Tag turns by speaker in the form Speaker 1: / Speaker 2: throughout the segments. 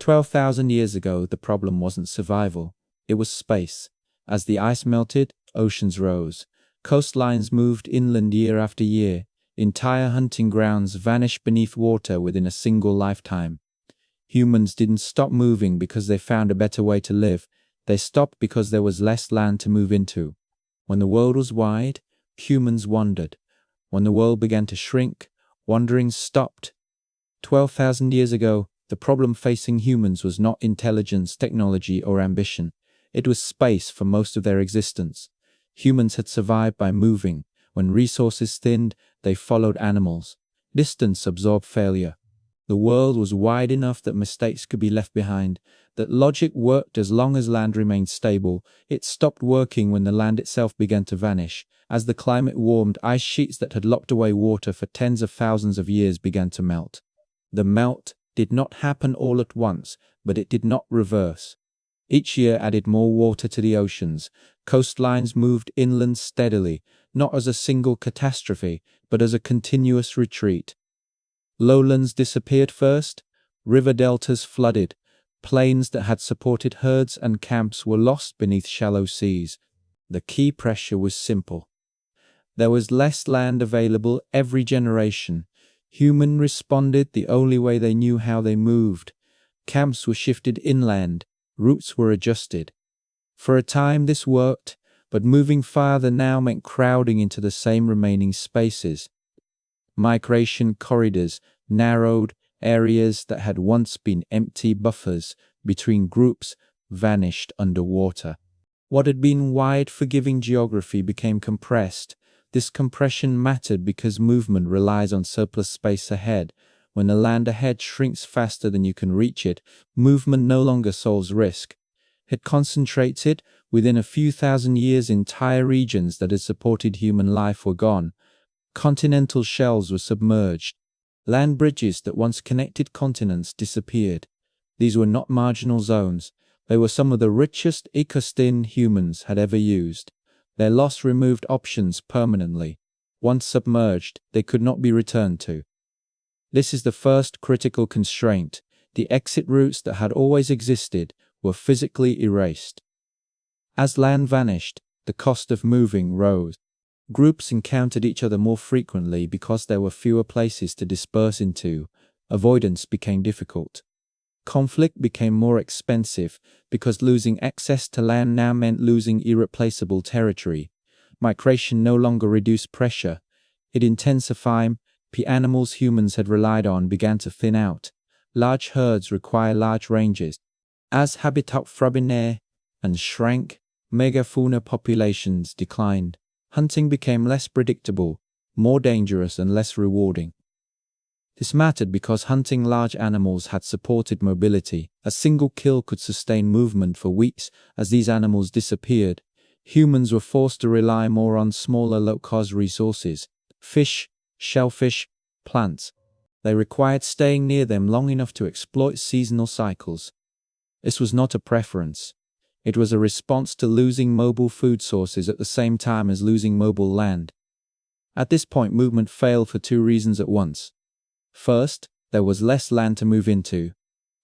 Speaker 1: 12,000 years ago, the problem wasn't survival, it was space. As the ice melted, oceans rose. Coastlines moved inland year after year. Entire hunting grounds vanished beneath water within a single lifetime. Humans didn't stop moving because they found a better way to live. They stopped because there was less land to move into. When the world was wide, humans wandered. When the world began to shrink, wandering stopped. 12,000 years ago, the problem facing humans was not intelligence, technology, or ambition. It was space for most of their existence. Humans had survived by moving. When resources thinned, they followed animals. Distance absorbed failure. The world was wide enough that mistakes could be left behind, that logic worked as long as land remained stable. It stopped working when the land itself began to vanish. As the climate warmed, ice sheets that had locked away water for tens of thousands of years began to melt. The melt did not happen all at once, but it did not reverse. Each year added more water to the oceans. Coastlines moved inland steadily, not as a single catastrophe, but as a continuous retreat. Lowlands disappeared first, river deltas flooded, plains that had supported herds and camps were lost beneath shallow seas. The key pressure was simple. There was less land available every generation. Humans responded the only way they knew how. They moved. Camps were shifted inland, routes were adjusted. For a time this worked, but moving farther now meant crowding into the same remaining spaces. Migration corridors narrowed, areas that had once been empty buffers between groups vanished underwater. What had been wide, forgiving geography became compressed. This compression mattered because movement relies on surplus space ahead. When the land ahead shrinks faster than you can reach it, movement no longer solves risk. It concentrated. Within a few thousand years, entire regions that had supported human life were gone. Continental shelves were submerged. Land bridges that once connected continents disappeared. These were not marginal zones. They were some of the richest ecosystem humans had ever used. Their loss removed options permanently. Once submerged, they could not be returned to. This is the first critical constraint. The exit routes that had always existed were physically erased. As land vanished, the cost of moving rose. Groups encountered each other more frequently because there were fewer places to disperse into. Avoidance became difficult. Conflict became more expensive because losing access to land now meant losing irreplaceable territory. Migration no longer reduced pressure. It intensified. The animals humans had relied on began to thin out. Large herds require large ranges. As habitat fragmented and shrank, megafauna populations declined. Hunting became less predictable, more dangerous and less rewarding. This mattered because hunting large animals had supported mobility. A single kill could sustain movement for weeks. As these animals disappeared, humans were forced to rely more on smaller low-cost resources: fish, shellfish, plants. They required staying near them long enough to exploit seasonal cycles. This was not a preference. It was a response to losing mobile food sources at the same time as losing mobile land. At this point, movement failed for two reasons at once. First, there was less land to move into.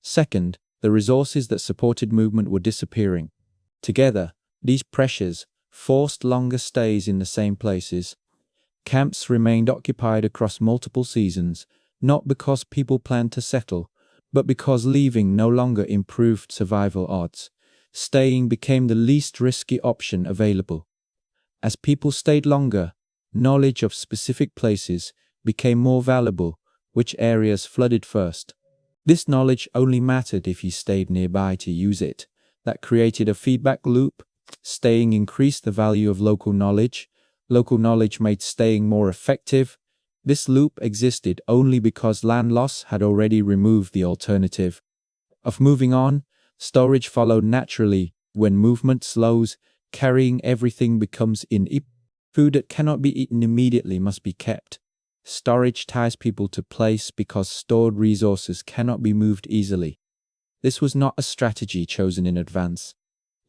Speaker 1: Second, the resources that supported movement were disappearing. Together, these pressures forced longer stays in the same places. Camps remained occupied across multiple seasons, not because people planned to settle, but because leaving no longer improved survival odds. Staying became the least risky option available. As people stayed longer, knowledge of specific places became more valuable. Which areas flooded first? This knowledge only mattered if you stayed nearby to use it. That created a feedback loop. Staying increased the value of local knowledge. Local knowledge made staying more effective. This loop existed only because land loss had already removed the alternative. Of moving on, storage followed naturally. When movement slows, carrying everything becomes inefficient. Food that cannot be eaten immediately must be kept. Storage ties people to place because stored resources cannot be moved easily. This was not a strategy chosen in advance.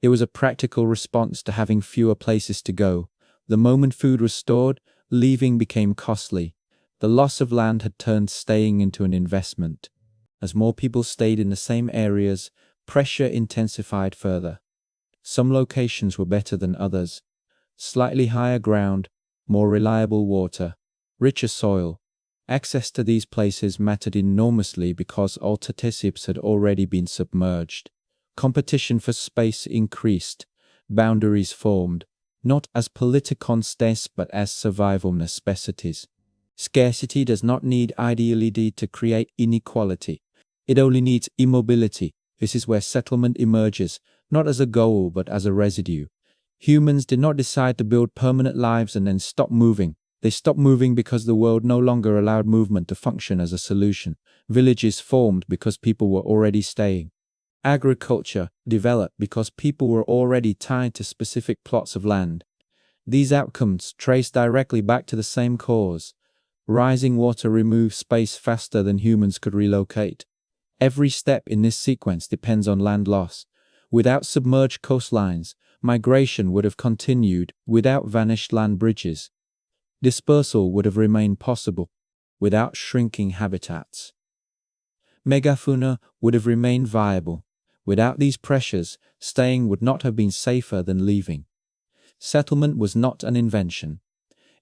Speaker 1: It was a practical response to having fewer places to go. The moment food was stored, leaving became costly. The loss of land had turned staying into an investment. As more people stayed in the same areas, pressure intensified further. Some locations were better than others. Slightly higher ground, more reliable water, richer soil. Access to these places mattered enormously because alternatives had already been submerged. Competition for space increased. Boundaries formed, not as political contests but as survival necessities. Scarcity does not need ideality to create inequality. It only needs immobility. This is where settlement emerges, not as a goal but as a residue. Humans did not decide to build permanent lives and then stop moving. They stopped moving because the world no longer allowed movement to function as a solution. Villages formed because people were already staying. Agriculture developed because people were already tied to specific plots of land. These outcomes trace directly back to the same cause. Rising water removed space faster than humans could relocate. Every step in this sequence depends on land loss. Without submerged coastlines, migration would have continued. Without vanished land bridges, dispersal would have remained possible. Without shrinking habitats, megafauna would have remained viable. Without these pressures, staying would not have been safer than leaving. Settlement was not an invention.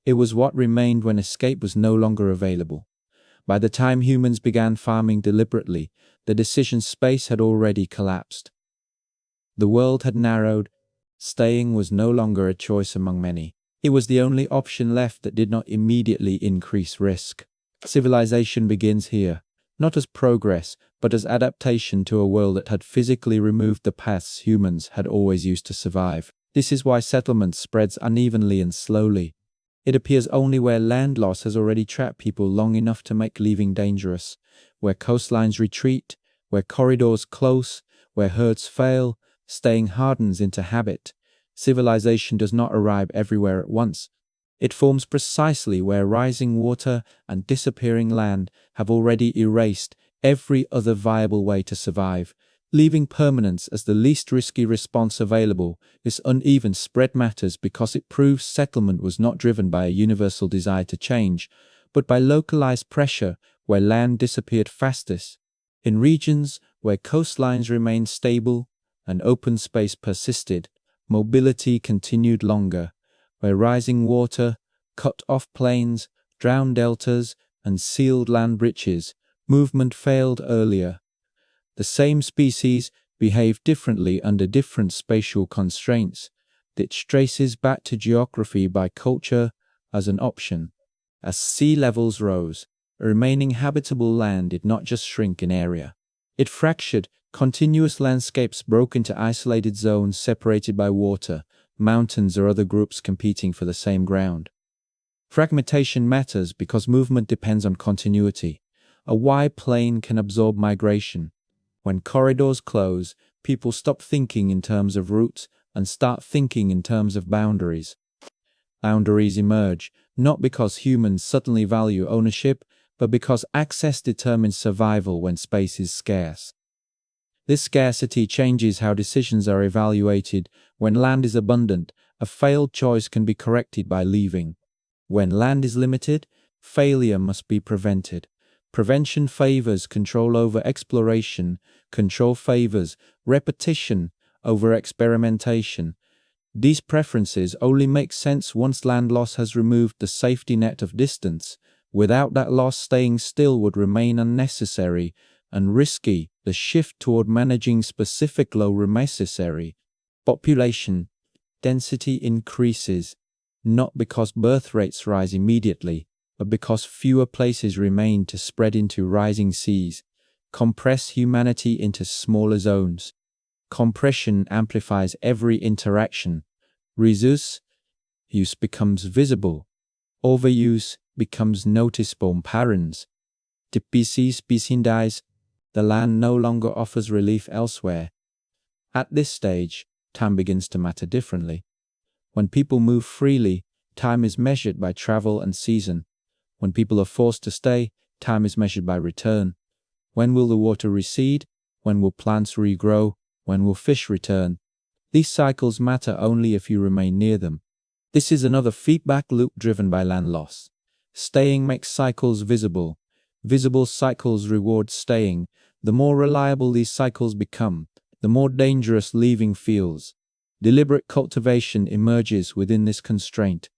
Speaker 1: It was what remained when escape was no longer available. By the time humans began farming deliberately, the decision space had already collapsed. The world had narrowed. Staying was no longer a choice among many. It was the only option left that did not immediately increase risk. Civilization begins here, not as progress, but as adaptation to a world that had physically removed the paths humans had always used to survive. This is why settlement spreads unevenly and slowly. It appears only where land loss has already trapped people long enough to make leaving dangerous, where coastlines retreat, where corridors close, where herds fail, staying hardens into habit. Civilization does not arrive everywhere at once. It forms precisely where rising water and disappearing land have already erased every other viable way to survive, leaving permanence as the least risky response available. This uneven spread matters because it proves settlement was not driven by a universal desire to change, but by localized pressure where land disappeared fastest. In regions where coastlines remained stable and open space persisted, mobility continued longer. Where rising water cut off plains, drowned deltas, and sealed land bridges, movement failed earlier. The same species behave differently under different spatial constraints. That traces back to geography by culture as an option. As sea levels rose, remaining habitable land did not just shrink in area. It fractured. Continuous landscapes broke into isolated zones separated by water, mountains or other groups competing for the same ground. Fragmentation matters because movement depends on continuity. A wide plain can absorb migration. When corridors close, people stop thinking in terms of routes and start thinking in terms of boundaries. Boundaries emerge, not because humans suddenly value ownership, but because access determines survival when space is scarce. This scarcity changes how decisions are evaluated. When land is abundant, a failed choice can be corrected by leaving. When land is limited, failure must be prevented. Prevention favors control over exploration. Control favors repetition over experimentation. These preferences only make sense once land loss has removed the safety net of distance. Without that loss, staying still would remain unnecessary and risky. The shift toward managing specific low remains necessary. Population density increases, not because birth rates rise immediately, but because fewer places remain to spread into rising seas, compress humanity into smaller zones. Compression amplifies every interaction. Resource use becomes visible. Overuse becomes noticeable in patterns. Species dies. The land no longer offers relief elsewhere. At this stage, time begins to matter differently. When people move freely, time is measured by travel and season. When people are forced to stay, time is measured by return. When will the water recede? When will plants regrow? When will fish return? These cycles matter only if you remain near them. This is another feedback loop driven by land loss. Staying makes cycles visible. Visible cycles reward staying. The more reliable these cycles become, the more dangerous leaving feels. Deliberate cultivation emerges within this constraint.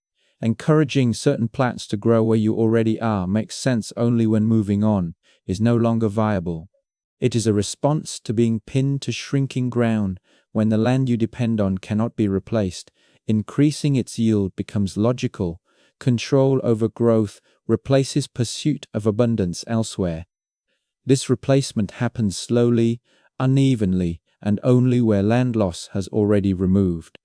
Speaker 1: Encouraging certain plants to grow where you already are makes sense only when moving on is no longer viable. It is a response to being pinned to shrinking ground when the land you depend on cannot be replaced. Increasing its yield becomes logical. Control over growth replaces pursuit of abundance elsewhere. This replacement happens slowly, unevenly, and only where land loss has already removed.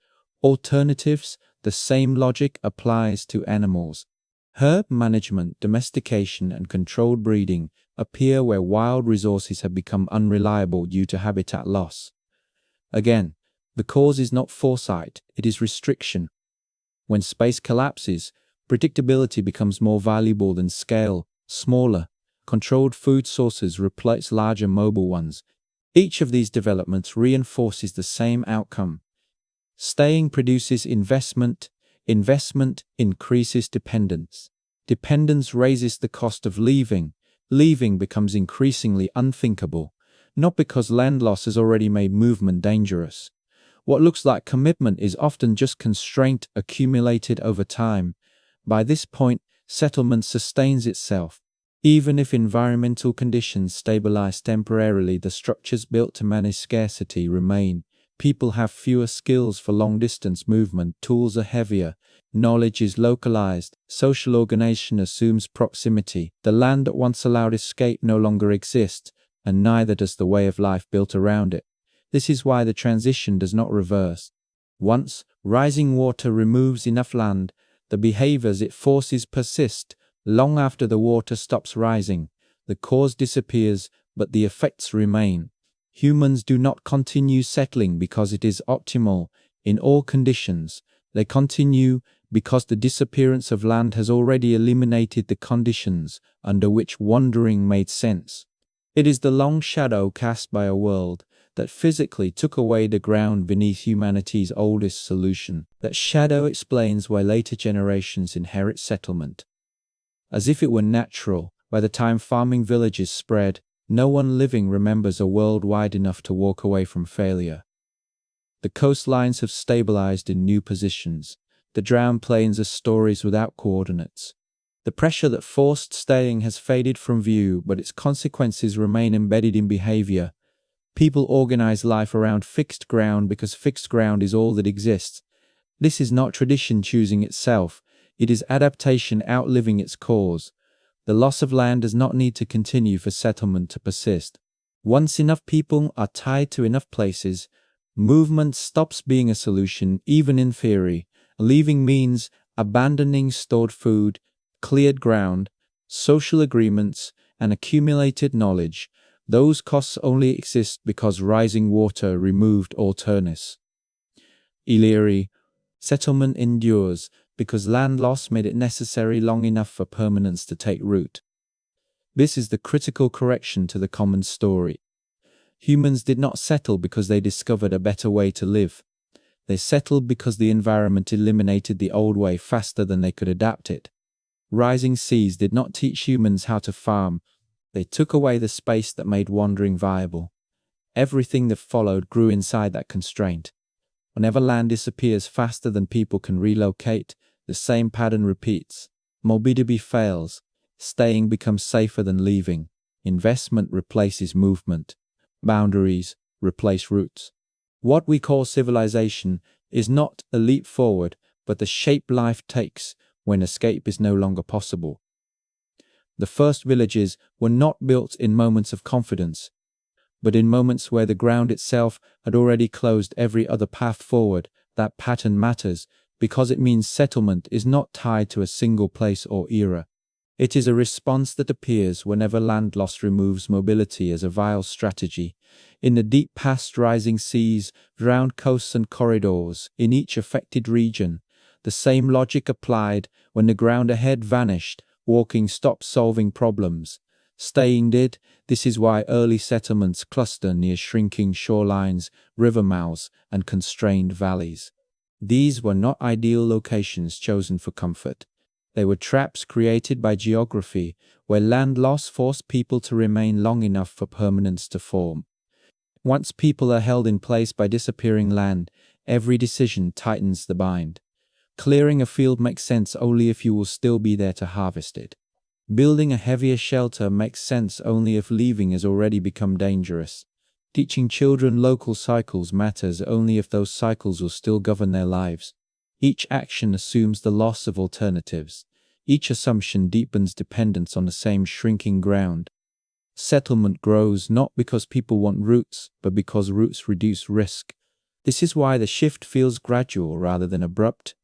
Speaker 1: Alternatives, the same logic applies to animals. Herb management, domestication, and controlled breeding appear where wild resources have become unreliable due to habitat loss. Again, the cause is not foresight, it is restriction. When space collapses, predictability becomes more valuable than scale. Smaller, controlled food sources replace larger mobile ones. Each of these developments reinforces the same outcome. Staying produces investment. Investment increases dependence. Dependence raises the cost of leaving. Leaving becomes increasingly unthinkable, not because land loss has already made movement dangerous. What looks like commitment is often just constraint accumulated over time. By this point, settlement sustains itself. Even if environmental conditions stabilize temporarily, the structures built to manage scarcity remain. People have fewer skills for long-distance movement, tools are heavier, knowledge is localized, social organization assumes proximity. The land that once allowed escape no longer exists, and neither does the way of life built around it. This is why the transition does not reverse. Once rising water removes enough land, the behaviors it forces persist. Long after the water stops rising, the cause disappears, but the effects remain. Humans do not continue settling because it is optimal in all conditions. They continue because the disappearance of land has already eliminated the conditions under which wandering made sense. It is the long shadow cast by a world that physically took away the ground beneath humanity's oldest solution. That shadow explains why later generations inherit settlement. As if it were natural, by the time farming villages spread, no one living remembers a world wide enough to walk away from failure. The coastlines have stabilized in new positions. The drowned plains are stories without coordinates. The pressure that forced staying has faded from view, but its consequences remain embedded in behavior. People organize life around fixed ground because fixed ground is all that exists. This is not tradition choosing itself. It is adaptation outliving its cause. The loss of land does not need to continue for settlement to persist. Once enough people are tied to enough places, movement stops being a solution, even in theory. Leaving means abandoning stored food, cleared ground, social agreements, and accumulated knowledge. Those costs only exist because rising water removed alternates. Illyri, settlement endures because land loss made it necessary long enough for permanence to take root. This is the critical correction to the common story. Humans did not settle because they discovered a better way to live. They settled because the environment eliminated the old way faster than they could adapt it. Rising seas did not teach humans how to farm. They took away the space that made wandering viable. Everything that followed grew inside that constraint. Whenever land disappears faster than people can relocate, the same pattern repeats. Mobility fails. Staying becomes safer than leaving. Investment replaces movement. Boundaries replace roots. What we call civilization is not a leap forward, but the shape life takes when escape is no longer possible. The first villages were not built in moments of confidence, but in moments where the ground itself had already closed every other path forward. That pattern matters because it means settlement is not tied to a single place or era. It is a response that appears whenever land loss removes mobility as a viable strategy. In the deep past rising seas, drowned coasts and corridors, in each affected region, the same logic applied. When the ground ahead vanished, walking stopped solving problems. Staying did. This is why early settlements cluster near shrinking shorelines, river mouths, and constrained valleys. These were not ideal locations chosen for comfort. They were traps created by geography, where land loss forced people to remain long enough for permanence to form. Once people are held in place by disappearing land, every decision tightens the bind. Clearing a field makes sense only if you will still be there to harvest it. Building a heavier shelter makes sense only if leaving has already become dangerous. Teaching children local cycles matters only if those cycles will still govern their lives. Each action assumes the loss of alternatives. Each assumption deepens dependence on the same shrinking ground. Settlement grows not because people want roots, but because roots reduce risk. This is why the shift feels gradual rather than abrupt.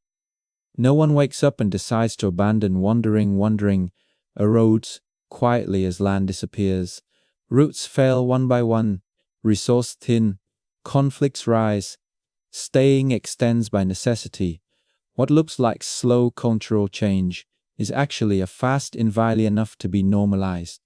Speaker 1: No one wakes up and decides to abandon wandering erodes quietly as land disappears. Roots fail one by one, resource thin, conflicts rise. Staying extends by necessity. What looks like slow cultural change is actually a fast environment enough to be normalized.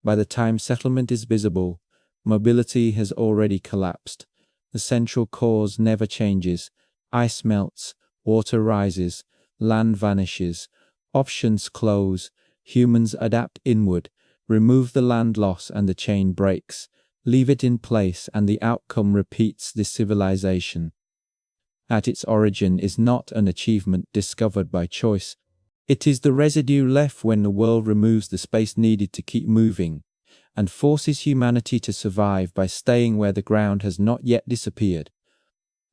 Speaker 1: By the time settlement is visible, mobility has already collapsed. The central cause never changes. Ice melts, water rises, land vanishes, options close, humans adapt inward, remove the land loss and the chain breaks, leave it in place and the outcome repeats this civilization. At its origin is not an achievement discovered by choice. It is the residue left when the world removes the space needed to keep moving, and forces humanity to survive by staying where the ground has not yet disappeared.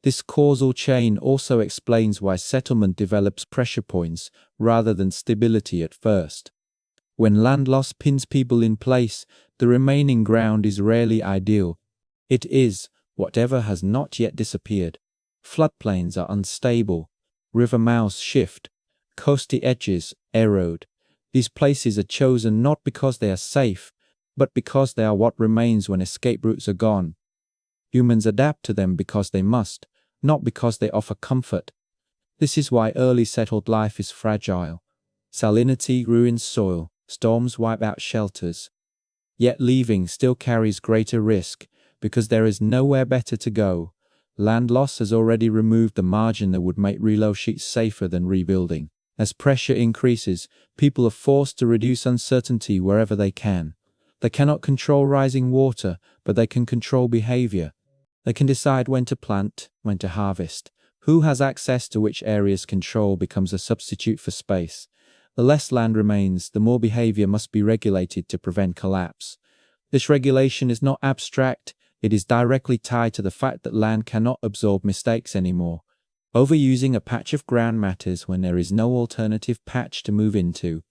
Speaker 1: This causal chain also explains why settlement develops pressure points rather than stability at first. When land loss pins people in place, the remaining ground is rarely ideal. It is whatever has not yet disappeared. Floodplains are unstable, river mouths shift, coasty edges erode. These places are chosen not because they are safe, but because they are what remains when escape routes are gone. Humans adapt to them because they must, not because they offer comfort. This is why early settled life is fragile. Salinity ruins soil, storms wipe out shelters. Yet leaving still carries greater risk, because there is nowhere better to go. Land loss has already removed the margin that would make relocating safer than rebuilding. As pressure increases, people are forced to reduce uncertainty wherever they can. They cannot control rising water, but they can control behavior. They can decide when to plant, when to harvest. Who has access to which areas control becomes a substitute for space. The less land remains, the more behavior must be regulated to prevent collapse. This regulation is not abstract, it is directly tied to the fact that land cannot absorb mistakes anymore. Overusing a patch of ground matters when there is no alternative patch to move into.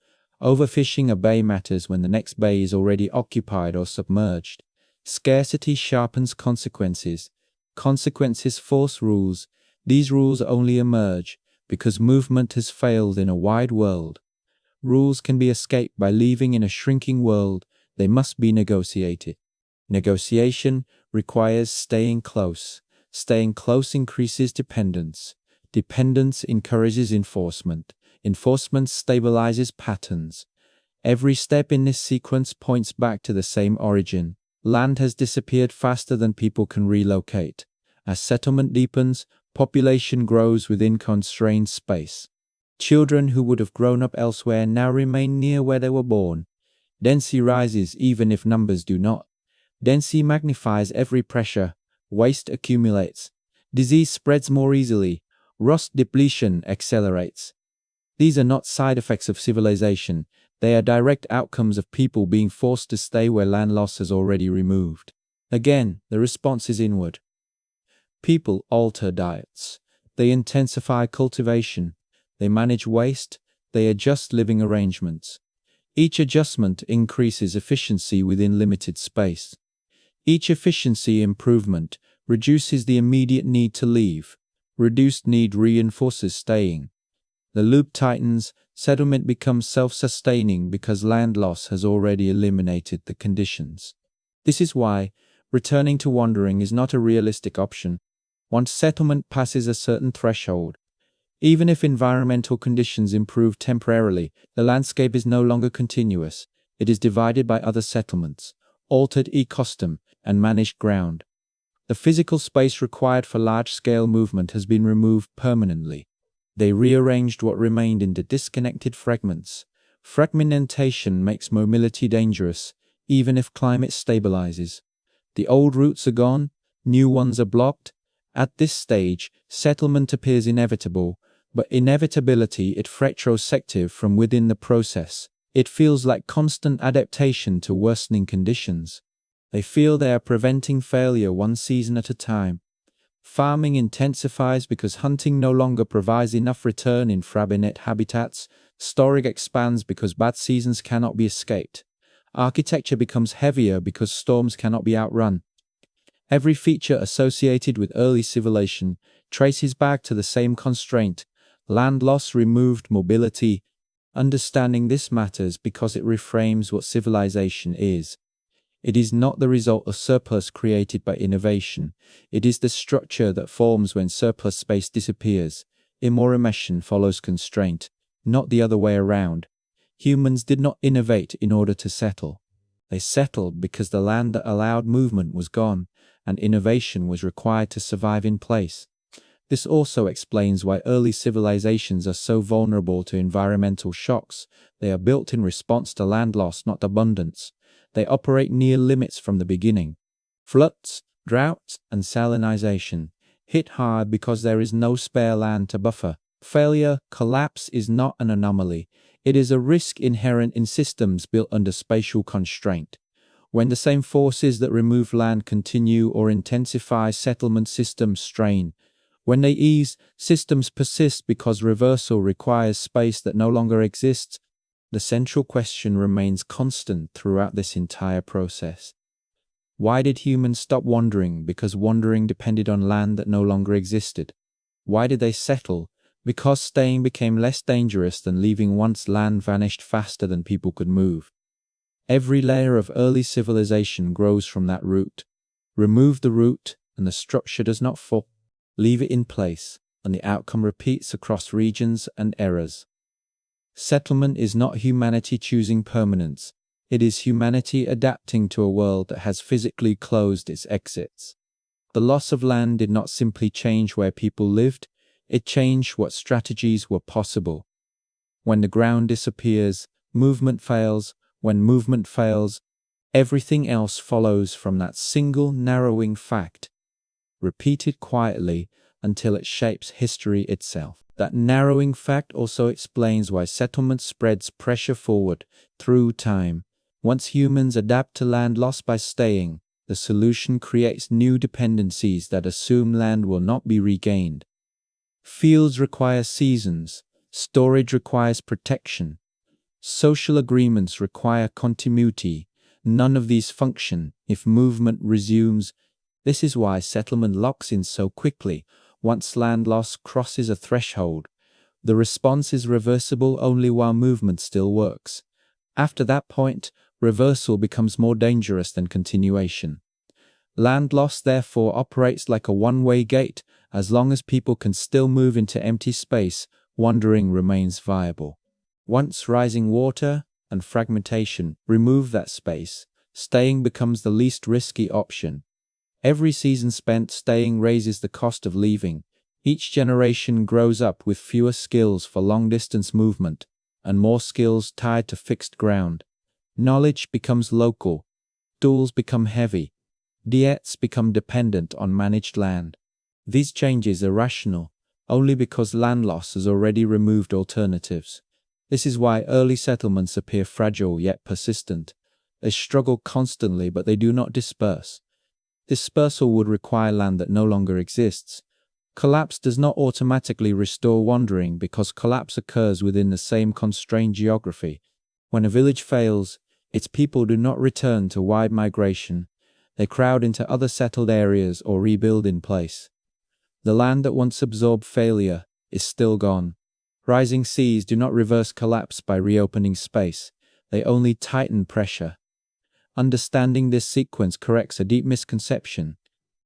Speaker 1: Overfishing a bay matters when the next bay is already occupied or submerged. Scarcity sharpens consequences. Consequences force rules. These rules only emerge because movement has failed in a wide world. Rules can be escaped by leaving in a shrinking world. They must be negotiated. Negotiation requires staying close. Staying close increases dependence. Dependence encourages enforcement. Enforcement stabilizes patterns. Every step in this sequence points back to the same origin. Land has disappeared faster than people can relocate. As settlement deepens, population grows within constrained space. Children who would have grown up elsewhere now remain near where they were born. Density rises even if numbers do not. Density magnifies every pressure. Waste accumulates. Disease spreads more easily. Rust depletion accelerates. These are not side effects of civilization. They are direct outcomes of people being forced to stay where land loss has already removed. Again, the response is inward. People alter diets. They intensify cultivation. They manage waste. They adjust living arrangements. Each adjustment increases efficiency within limited space. Each efficiency improvement reduces the immediate need to leave. Reduced need reinforces staying. The loop tightens, settlement becomes self-sustaining because land loss has already eliminated the conditions. This is why returning to wandering is not a realistic option. Once settlement passes a certain threshold, even if environmental conditions improve temporarily, the landscape is no longer continuous. It is divided by other settlements, altered ecosystem, and managed ground. The physical space required for large-scale movement has been removed permanently. They rearranged what remained into disconnected fragments. Fragmentation makes mobility dangerous, even if climate stabilizes. The old routes are gone, new ones are blocked. At this stage, settlement appears inevitable, but inevitability is retrospective from within the process. It feels like constant adaptation to worsening conditions. They feel they are preventing failure one season at a time. Farming intensifies because hunting no longer provides enough return in fragmented habitats. Storage expands because bad seasons cannot be escaped. Architecture becomes heavier because storms cannot be outrun. Every feature associated with early civilization traces back to the same constraint: land loss removed mobility. Understanding this matters because it reframes what civilization is. It is not the result of surplus created by innovation. It is the structure that forms when surplus space disappears. Immorumation follows constraint, not the other way around. Humans did not innovate in order to settle. They settled because the land that allowed movement was gone, and innovation was required to survive in place. This also explains why early civilizations are so vulnerable to environmental shocks. They are built in response to land loss, not abundance. They operate near limits from the beginning. Floods, droughts, and salinization hit hard because there is no spare land to buffer. Failure, collapse is not an anomaly. It is a risk inherent in systems built under spatial constraint. When the same forces that remove land continue or intensify, settlement systems strain. When they ease, systems persist because reversal requires space that no longer exists. The central question remains constant throughout this entire process. Why did humans stop wandering? Because wandering depended on land that no longer existed. Why did they settle? Because staying became less dangerous than leaving once land vanished faster than people could move. Every layer of early civilization grows from that root. Remove the root, and the structure does not fall. Leave it in place, and the outcome repeats across regions and eras. Settlement is not humanity choosing permanence. It is humanity adapting to a world that has physically closed its exits. The loss of land did not simply change where people lived, it changed what strategies were possible. When the ground disappears, movement fails. When movement fails, everything else follows from that single narrowing fact, repeated quietly until it shapes history itself. That narrowing fact also explains why settlement spreads pressure forward through time. Once humans adapt to land loss by staying, the solution creates new dependencies that assume land will not be regained. Fields require seasons, storage requires protection, social agreements require continuity. None of these function if movement resumes. This is why settlement locks in so quickly. Once land loss crosses a threshold, the response is reversible only while movement still works. After that point, reversal becomes more dangerous than continuation. Land loss therefore operates like a one-way gate. As long as people can still move into empty space, wandering remains viable. Once rising water and fragmentation remove that space, staying becomes the least risky option. Every season spent staying raises the cost of leaving. Each generation grows up with fewer skills for long-distance movement and more skills tied to fixed ground. Knowledge becomes local. Tools become heavy. Diets become dependent on managed land. These changes are rational only because land loss has already removed alternatives. This is why early settlements appear fragile yet persistent. They struggle constantly, but they do not disperse. Dispersal would require land that no longer exists. Collapse does not automatically restore wandering because collapse occurs within the same constrained geography. When a village fails, its people do not return to wide migration. They crowd into other settled areas or rebuild in place. The land that once absorbed failure is still gone. Rising seas do not reverse collapse by reopening space. They only tighten pressure. Understanding this sequence corrects a deep misconception.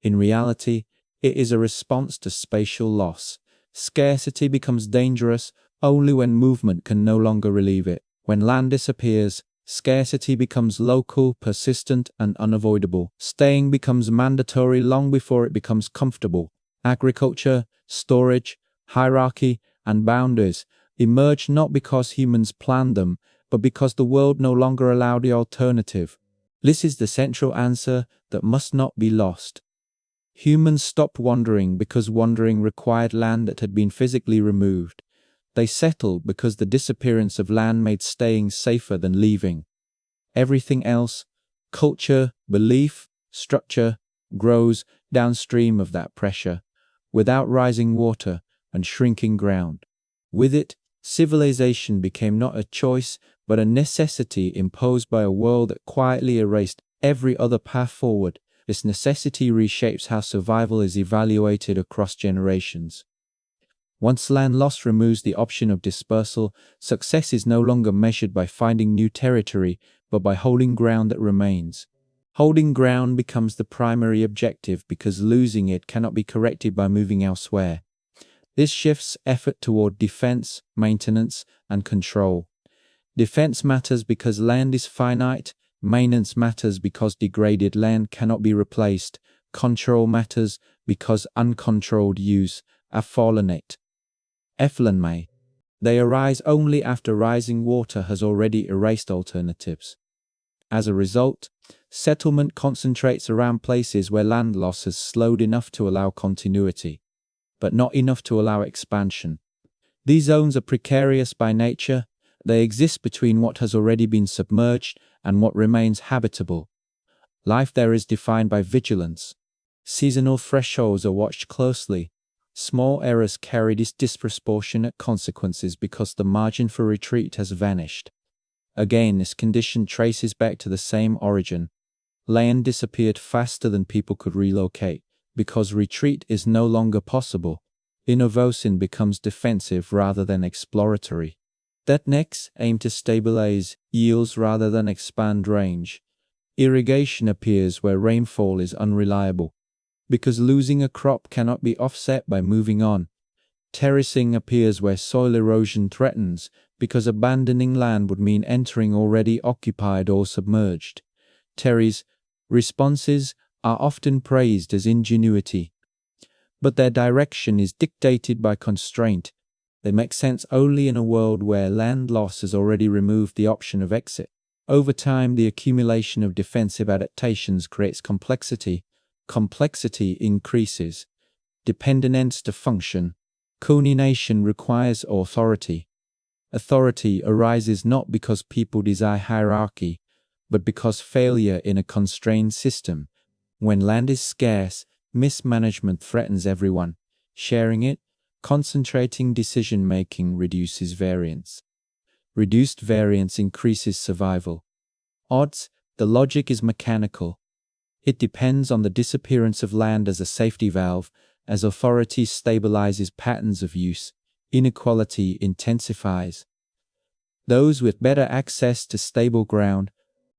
Speaker 1: In reality, it is a response to spatial loss. Scarcity becomes dangerous only when movement can no longer relieve it. When land disappears, scarcity becomes local, persistent, and unavoidable. Staying becomes mandatory long before it becomes comfortable. Agriculture, storage, hierarchy, and boundaries emerged not because humans planned them, but because the world no longer allowed the alternative. This is the central answer that must not be lost. Humans stopped wandering because wandering required land that had been physically removed. They settled because the disappearance of land made staying safer than leaving. Everything else, culture, belief, structure, grows downstream of that pressure, without rising water and shrinking ground. With it, civilization became not a choice, but a necessity imposed by a world that quietly erased every other path forward. This necessity reshapes how survival is evaluated across generations. Once land loss removes the option of dispersal, success is no longer measured by finding new territory, but by holding ground that remains. Holding ground becomes the primary objective because losing it cannot be corrected by moving elsewhere. This shifts effort toward defense, maintenance, and control. Defense matters because land is finite, maintenance matters because degraded land cannot be replaced, control matters because uncontrolled use affolonate. Effluent. They arise only after rising water has already erased alternatives. As a result, settlement concentrates around places where land loss has slowed enough to allow continuity, but not enough to allow expansion. These zones are precarious by nature. They exist between what has already been submerged and what remains habitable. Life there is defined by vigilance. Seasonal thresholds are watched closely. Small errors carry disproportionate consequences because the margin for retreat has vanished. Again, this condition traces back to the same origin. Land disappeared faster than people could relocate, because retreat is no longer possible. Innovation becomes defensive rather than exploratory. Techniques aim to stabilize yields rather than expand range. Irrigation appears where rainfall is unreliable, because losing a crop cannot be offset by moving on. Terracing appears where soil erosion threatens, because abandoning land would mean entering already occupied or submerged. Terry's responses are often praised as ingenuity, but their direction is dictated by constraint. They make sense only in a world where land loss has already removed the option of exit. Over time, the accumulation of defensive adaptations creates complexity. Complexity increases. Dependence to function. Coordination requires authority. Authority arises not because people desire hierarchy, but because failure in a constrained system. When land is scarce, mismanagement threatens everyone. Sharing it, concentrating decision-making reduces variance. Reduced variance increases survival. Odds, the logic is mechanical. It depends on the disappearance of land as a safety valve. As authority stabilizes patterns of use, inequality intensifies. Those with better access to stable ground,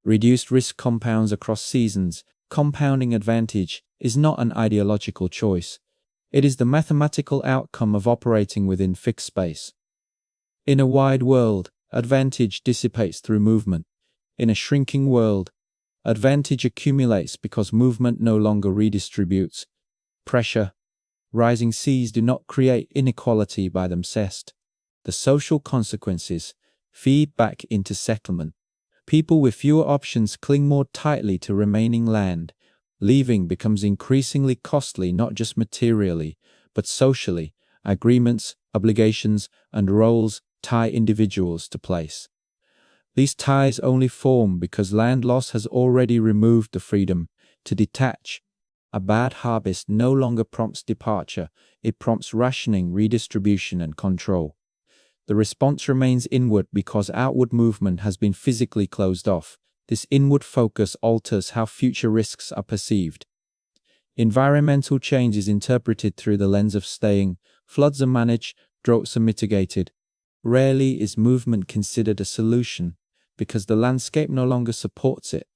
Speaker 1: reduced risk compounds across seasons. Compounding advantage is not an ideological choice. It is the mathematical outcome of operating within fixed space. In a wide world, advantage dissipates through movement. In a shrinking world, advantage accumulates because movement no longer redistributes. Pressure. Rising seas do not create inequality by themselves. The social consequences feed back into settlement. People with fewer options cling more tightly to remaining land. Leaving becomes increasingly costly not just materially, but socially. Agreements, obligations, and roles tie individuals to place. These ties only form because land loss has already removed the freedom to detach. A bad harvest no longer prompts departure, it prompts rationing, redistribution, and control. The response remains inward because outward movement has been physically closed off. This inward focus alters how future risks are perceived. Environmental change is interpreted through the lens of staying. Floods are managed, droughts are mitigated. Rarely is movement considered a solution because the landscape no longer supports it.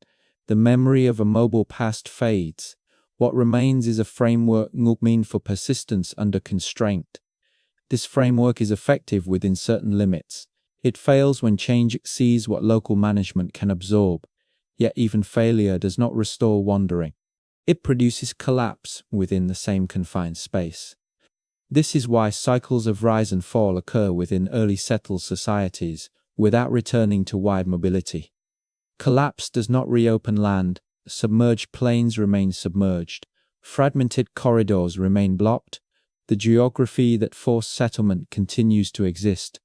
Speaker 1: The memory of a mobile past fades. What remains is a framework mean for persistence under constraint. This framework is effective within certain limits. It fails when change exceeds what local management can absorb. Yet even failure does not restore wandering. It produces collapse within the same confined space. This is why cycles of rise and fall occur within early settled societies, without returning to wide mobility. Collapse does not reopen land, submerged plains remain submerged, fragmented corridors remain blocked, the geography that forced settlement continues to exist.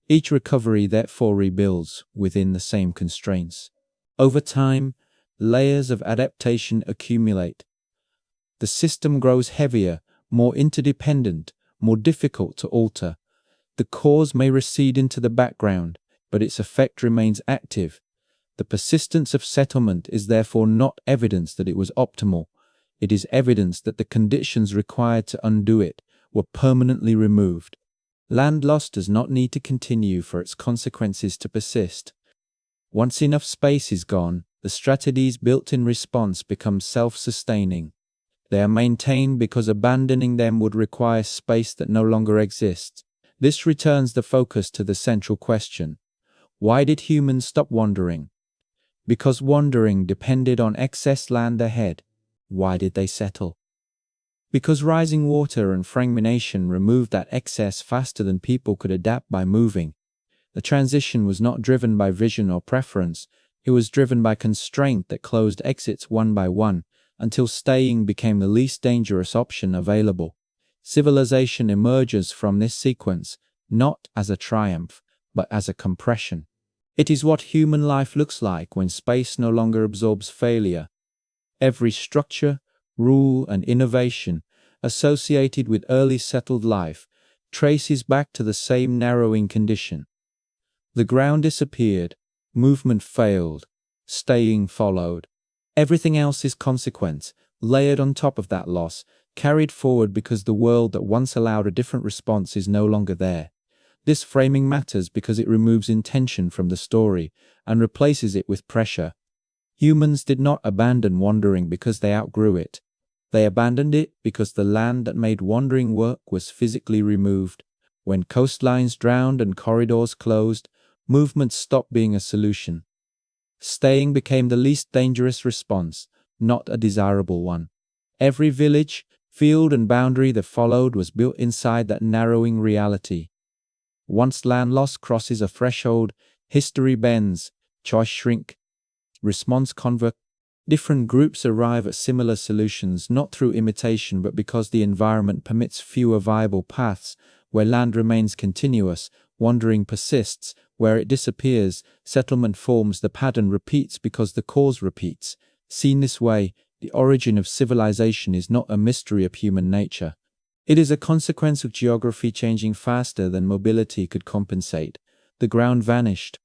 Speaker 1: Each recovery therefore rebuilds within the same constraints. Over time, layers of adaptation accumulate. The system grows heavier, more interdependent, more difficult to alter. The cause may recede into the background, but its effect remains active. The persistence of settlement is therefore not evidence that it was optimal. It is evidence that the conditions required to undo it were permanently removed. Land loss does not need to continue for its consequences to persist. Once enough space is gone, the strategies built in response become self-sustaining. They are maintained because abandoning them would require space that no longer exists. This returns the focus to the central question. Why did humans stop wandering? Because wandering depended on excess land ahead. Why did they settle? Because rising water and fragmentation removed that excess faster than people could adapt by moving. The transition was not driven by vision or preference. It was driven by constraint that closed exits one by one, until staying became the least dangerous option available. Civilization emerges from this sequence, not as a triumph, but as a compression. It is what human life looks like when space no longer absorbs failure. Every structure, rule, and innovation associated with early settled life traces back to the same narrowing condition. The ground disappeared, movement failed, staying followed. Everything else is consequence, layered on top of that loss, carried forward because the world that once allowed a different response is no longer there. This framing matters because it removes intention from the story and replaces it with pressure. Humans did not abandon wandering because they outgrew it. They abandoned it because the land that made wandering work was physically removed. When coastlines drowned and corridors closed, movement stopped being a solution. Staying became the least dangerous response, not a desirable one. Every village, field, and boundary that followed was built inside that narrowing reality. Once land loss crosses a threshold, history bends, choice shrink, response convert. Different groups arrive at similar solutions not through imitation but because the environment permits fewer viable paths. Where land remains continuous, wandering persists. Where it disappears, settlement forms. The pattern repeats because the cause repeats. Seen this way, the origin of civilization is not a mystery of human nature. It is a consequence of geography changing faster than mobility could compensate. The ground vanished.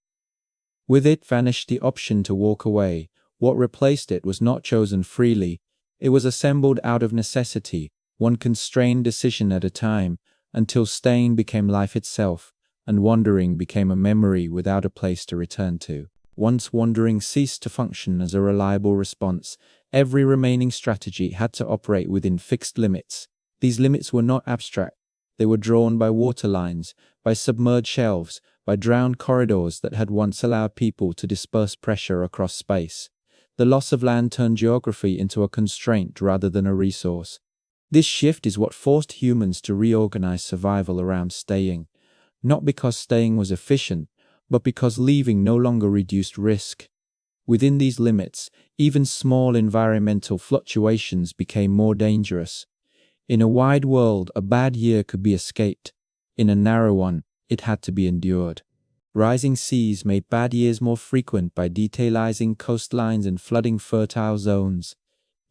Speaker 1: With it vanished the option to walk away. What replaced it was not chosen freely. It was assembled out of necessity, one constrained decision at a time, until staying became life itself, and wandering became a memory without a place to return to. Once wandering ceased to function as a reliable response, every remaining strategy had to operate within fixed limits. These limits were not abstract. They were drawn by water lines, by submerged shelves, by drowned corridors that had once allowed people to disperse pressure across space. The loss of land turned geography into a constraint rather than a resource. This shift is what forced humans to reorganize survival around staying, not because staying was efficient, but because leaving no longer reduced risk. Within these limits, even small environmental fluctuations became more dangerous. In a wide world, a bad year could be escaped. In a narrow one, it had to be endured. Rising seas made bad years more frequent by detailizing coastlines and flooding fertile zones.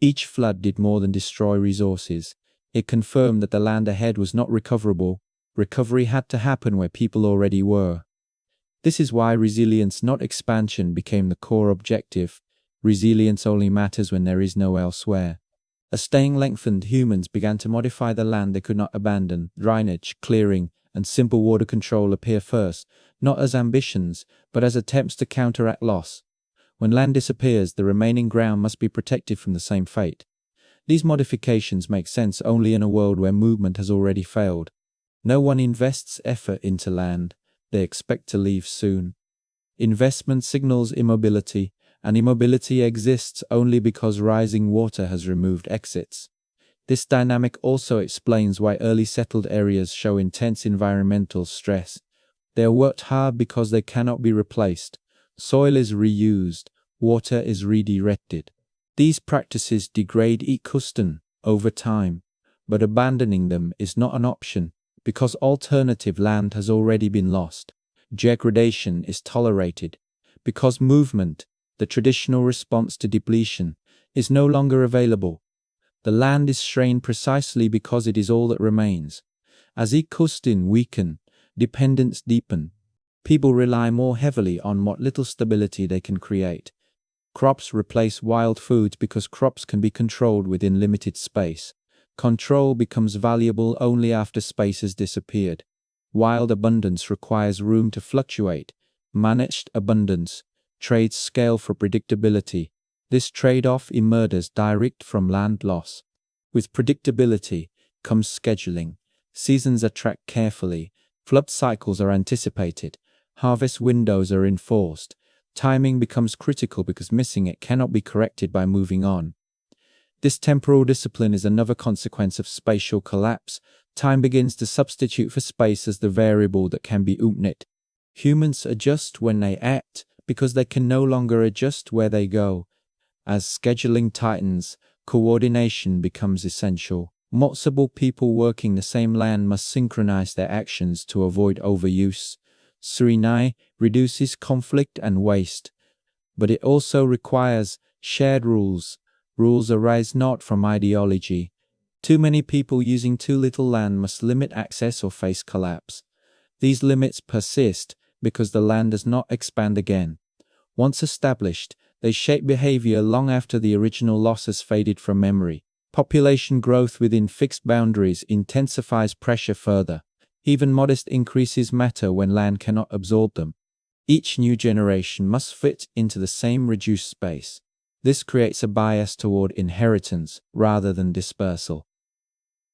Speaker 1: Each flood did more than destroy resources. It confirmed that the land ahead was not recoverable. Recovery had to happen where people already were. This is why resilience, not expansion, became the core objective. Resilience only matters when there is no elsewhere. As staying lengthened, humans began to modify the land they could not abandon. Drainage, clearing, and simple water control appear first, not as ambitions, but as attempts to counteract loss. When land disappears, the remaining ground must be protected from the same fate. These modifications make sense only in a world where movement has already failed. No one invests effort into land. They expect to leave soon. Investment signals immobility, and immobility exists only because rising water has removed exits. This dynamic also explains why early settled areas show intense environmental stress. They are worked hard because they cannot be replaced. Soil is reused, water is redirected. These practices degrade ecosystem over time, but abandoning them is not an option because alternative land has already been lost. Degradation is tolerated because movement, the traditional response to depletion, is no longer available. The land is strained precisely because it is all that remains. As ecosystems weaken, dependence deepen. People rely more heavily on what little stability they can create. Crops replace wild foods because crops can be controlled within limited space. Control becomes valuable only after space has disappeared. Wild abundance requires room to fluctuate. Managed abundance trades scale for predictability. This trade-off emerges direct from land loss. With predictability comes scheduling. Seasons are tracked carefully. Flood cycles are anticipated. Harvest windows are enforced. Timing becomes critical because missing it cannot be corrected by moving on. This temporal discipline is another consequence of spatial collapse. Time begins to substitute for space as the variable that can be omitted. Humans adjust when they act because they can no longer adjust where they go. As scheduling tightens, coordination becomes essential. Multiple people working the same land must synchronize their actions to avoid overuse. Surinai reduces conflict and waste, but it also requires shared rules. Rules arise not from ideology. Too many people using too little land must limit access or face collapse. These limits persist because the land does not expand again. Once established, they shape behavior long after the original loss has faded from memory. Population growth within fixed boundaries intensifies pressure further. Even modest increases matter when land cannot absorb them. Each new generation must fit into the same reduced space. This creates a bias toward inheritance rather than dispersal.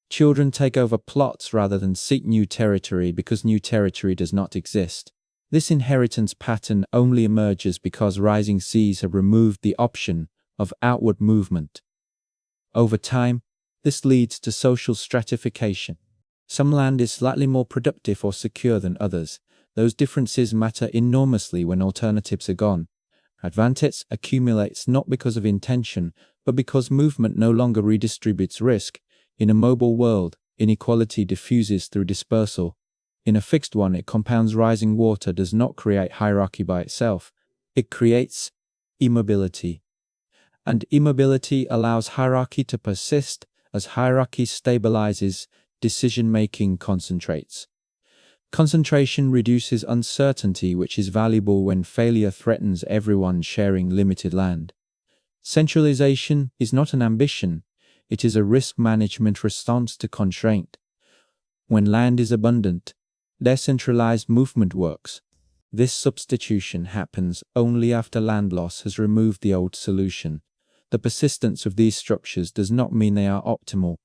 Speaker 1: Children take over plots rather than seek new territory because new territory does not exist. This inheritance pattern only emerges because rising seas have removed the option of outward movement. Over time, this leads to social stratification. Some land is slightly more productive or secure than others. Those differences matter enormously when alternatives are gone. Advantage accumulates not because of intention, but because movement no longer redistributes risk. In a mobile world, inequality diffuses through dispersal. In a fixed one, it compounds. Rising water does not create hierarchy by itself. It creates immobility. And immobility allows hierarchy to persist. As hierarchy stabilizes, decision-making concentrates. Concentration reduces uncertainty, which is valuable when failure threatens everyone sharing limited land. Centralization is not an ambition, it is a risk management response to constraint. When land is abundant, decentralized movement works. This substitution happens only after land loss has removed the old solution. The persistence of these structures does not mean they are optimal.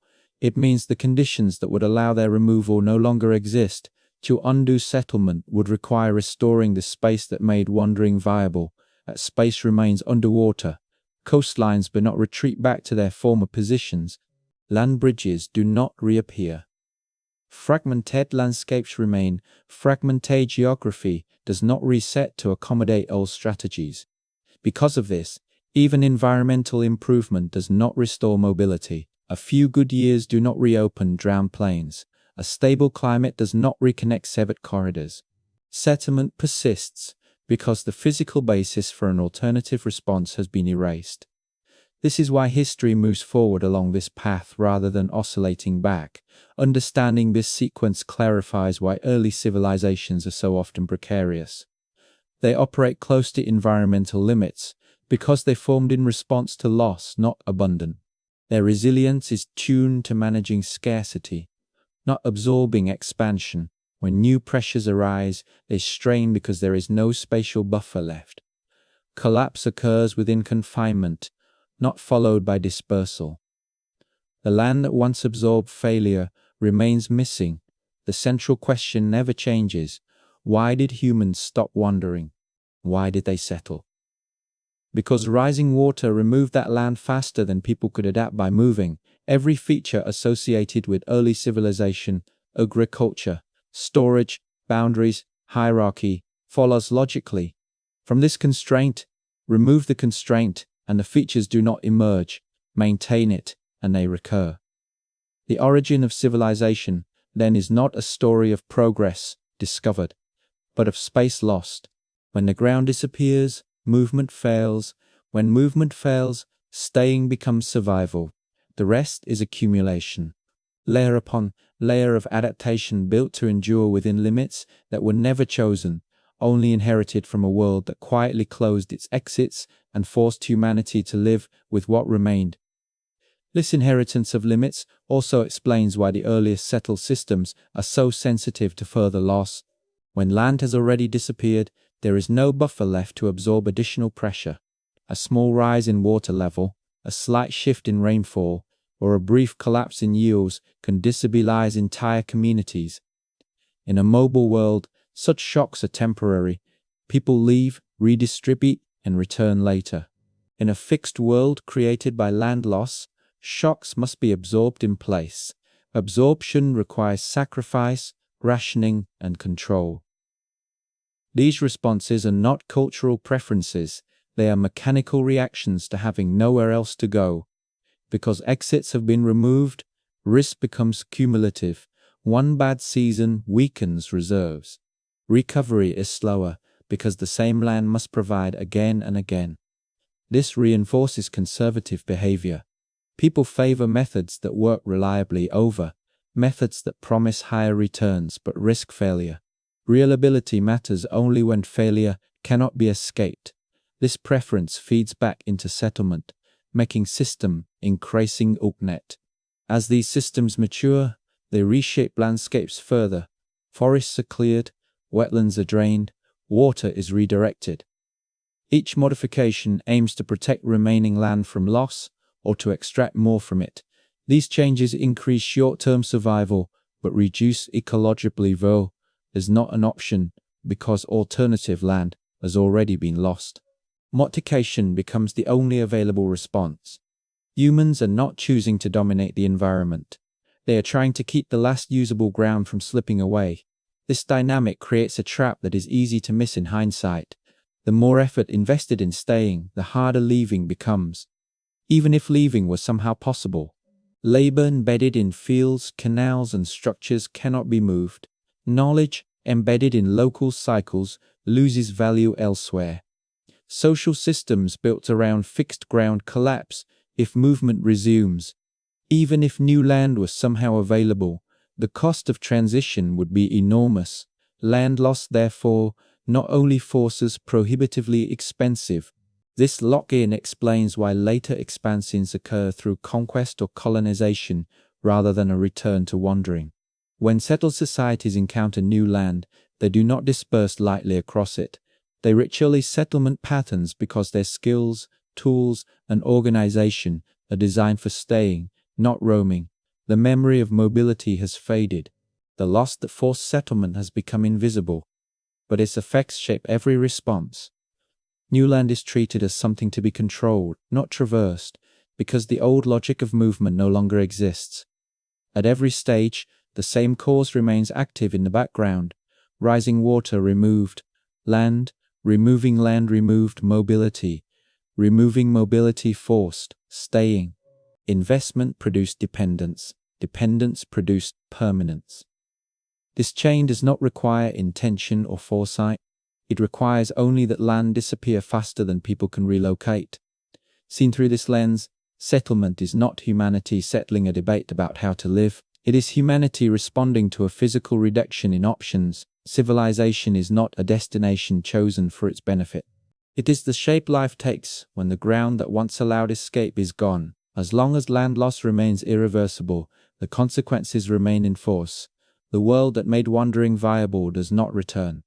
Speaker 1: It means the conditions that would allow their removal no longer exist. To undo settlement would require restoring the space that made wandering viable. That space remains underwater. Coastlines do not retreat back to their former positions. Land bridges do not reappear. Fragmented landscapes remain. Fragmented geography does not reset to accommodate old strategies. Because of this, even environmental improvement does not restore mobility. A few good years do not reopen drowned plains. A stable climate does not reconnect severed corridors. Settlement persists because the physical basis for an alternative response has been erased. This is why history moves forward along this path rather than oscillating back. Understanding this sequence clarifies why early civilizations are so often precarious. They operate close to environmental limits because they formed in response to loss, not abundance. Their resilience is tuned to managing scarcity, not absorbing expansion. When new pressures arise, they strain because there is no spatial buffer left. Collapse occurs within confinement, not followed by dispersal. The land that once absorbed failure remains missing. The central question never changes. Why did humans stop wandering? Why did they settle? Because rising water removed that land faster than people could adapt by moving. Every feature associated with early civilization, agriculture, storage, boundaries, hierarchy, follows logically. From this constraint, remove the constraint, and the features do not emerge. Maintain it, and they recur. The origin of civilization, then, is not a story of progress discovered, but of space lost. When the ground disappears, movement fails. When movement fails, staying becomes survival. The rest is accumulation. Layer upon layer of adaptation built to endure within limits that were never chosen, only inherited from a world that quietly closed its exits and forced humanity to live with what remained. This inheritance of limits also explains why the earliest settled systems are so sensitive to further loss. When land has already disappeared, there is no buffer left to absorb additional pressure. A small rise in water level, a slight shift in rainfall, or a brief collapse in yields can destabilize entire communities. In a mobile world, such shocks are temporary. People leave, redistribute, and return later. In a fixed world created by land loss, shocks must be absorbed in place. Absorption requires sacrifice, rationing, and control. These responses are not cultural preferences, they are mechanical reactions to having nowhere else to go. Because exits have been removed, risk becomes cumulative. One bad season weakens reserves. Recovery is slower because the same land must provide again and again. This reinforces conservative behavior. People favor methods that work reliably over methods that promise higher returns but risk failure. Real ability matters only when failure cannot be escaped. This preference feeds back into settlement, making system increasing net. As these systems mature, they reshape landscapes further. Forests are cleared, wetlands are drained, water is redirected. Each modification aims to protect remaining land from loss or to extract more from it. These changes increase short-term survival but reduce ecologically value is not an option because alternative land has already been lost. Modification becomes the only available response. Humans are not choosing to dominate the environment. They are trying to keep the last usable ground from slipping away. This dynamic creates a trap that is easy to miss in hindsight. The more effort invested in staying, the harder leaving becomes. Even if leaving was somehow possible, labor embedded in fields, canals, and structures cannot be moved. Knowledge embedded in local cycles loses value elsewhere. Social systems built around fixed ground collapse if movement resumes. Even if new land was somehow available, the cost of transition would be enormous. Land loss, therefore, not only forces prohibitively expensive. This lock-in explains why later expansions occur through conquest or colonization rather than a return to wandering. When settled societies encounter new land, they do not disperse lightly across it. They ritually settlement patterns because their skills, tools, and organization are designed for staying, not roaming. The memory of mobility has faded. The loss that forced settlement has become invisible, but its effects shape every response. New land is treated as something to be controlled, not traversed, because the old logic of movement no longer exists. At every stage, the same cause remains active in the background. Rising water removed land, removing land removed mobility, removing mobility forced staying. Investment produced dependence, dependence produced permanence. This chain does not require intention or foresight. It requires only that land disappear faster than people can relocate. Seen through this lens, settlement is not humanity settling a debate about how to live. It is humanity responding to a physical reduction in options. Civilization is not a destination chosen for its benefit. It is the shape life takes when the ground that once allowed escape is gone. As long as land loss remains irreversible, the consequences remain in force. The world that made wandering viable does not return.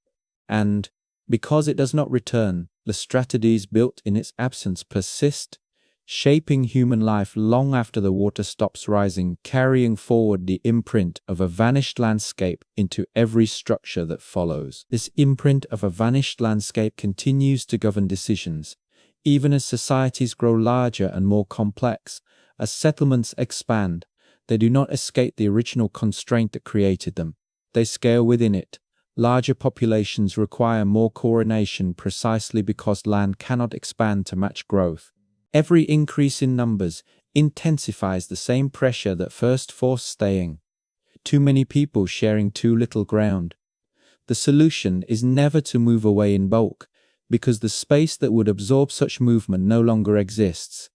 Speaker 1: And, because it does not return, the strategies built in its absence persist, shaping human life long after the water stops rising, carrying forward the imprint of a vanished landscape into every structure that follows. This imprint of a vanished landscape continues to govern decisions. Even as societies grow larger and more complex, As settlements expand, they do not escape the original constraint that created them. They scale within it. Larger populations require more coordination precisely because land cannot expand to match growth. Every increase in numbers intensifies the same pressure that first forced staying. Too many people sharing too little ground. The solution is never to move away in bulk, because the space that would absorb such movement no longer exists.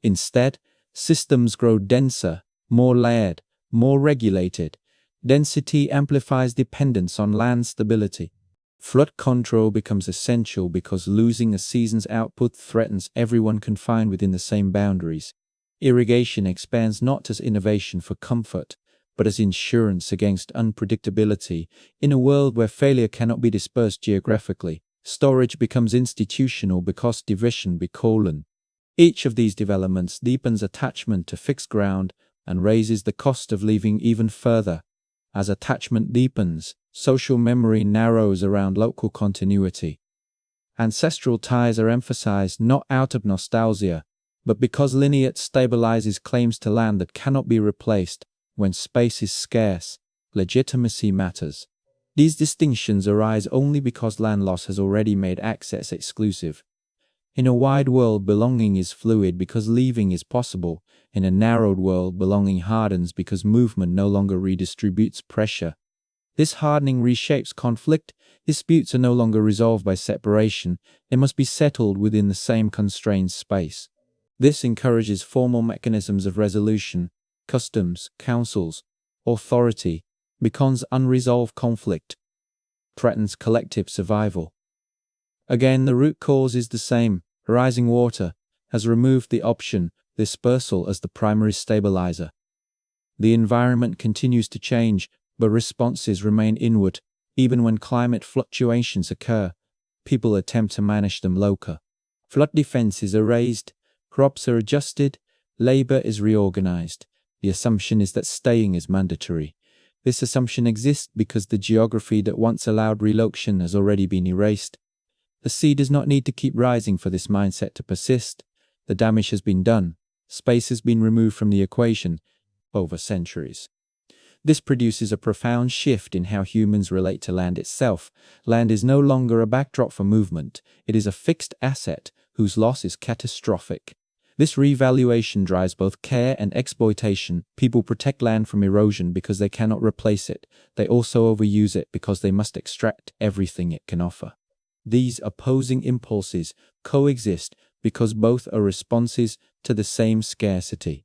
Speaker 1: Instead, systems grow denser, more layered, more regulated. Density amplifies dependence on land stability. Flood control becomes essential because losing a season's output threatens everyone confined within the same boundaries. Irrigation expands not as innovation for comfort, but as insurance against unpredictability. In a world where failure cannot be dispersed geographically, storage becomes institutional because division be colon. Each of these developments deepens attachment to fixed ground and raises the cost of leaving even further. As attachment deepens, social memory narrows around local continuity. Ancestral ties are emphasized not out of nostalgia, but because lineage stabilizes claims to land that cannot be replaced. When space is scarce, legitimacy matters. These distinctions arise only because land loss has already made access exclusive. In a wide world, belonging is fluid because leaving is possible. In a narrowed world, belonging hardens because movement no longer redistributes pressure. This hardening reshapes conflict. Disputes are no longer resolved by separation. They must be settled within the same constrained space. This encourages formal mechanisms of resolution, customs, councils, authority. Because unresolved conflict threatens collective survival. Again, the root cause is the same. Rising water has removed the option dispersal as the primary stabilizer. The environment continues to change, but responses remain inward. Even when climate fluctuations occur, people attempt to manage them locally. Flood defenses are raised, crops are adjusted, labor is reorganized. The assumption is that staying is mandatory. This assumption exists because the geography that once allowed relocation has already been erased. The sea does not need to keep rising for this mindset to persist. The damage has been done. Space has been removed from the equation over centuries. This produces a profound shift in how humans relate to land itself. Land is no longer a backdrop for movement. It is a fixed asset whose loss is catastrophic. This revaluation drives both care and exploitation. People protect land from erosion because they cannot replace it. They also overuse it because they must extract everything it can offer. These opposing impulses coexist because both are responses to the same scarcity.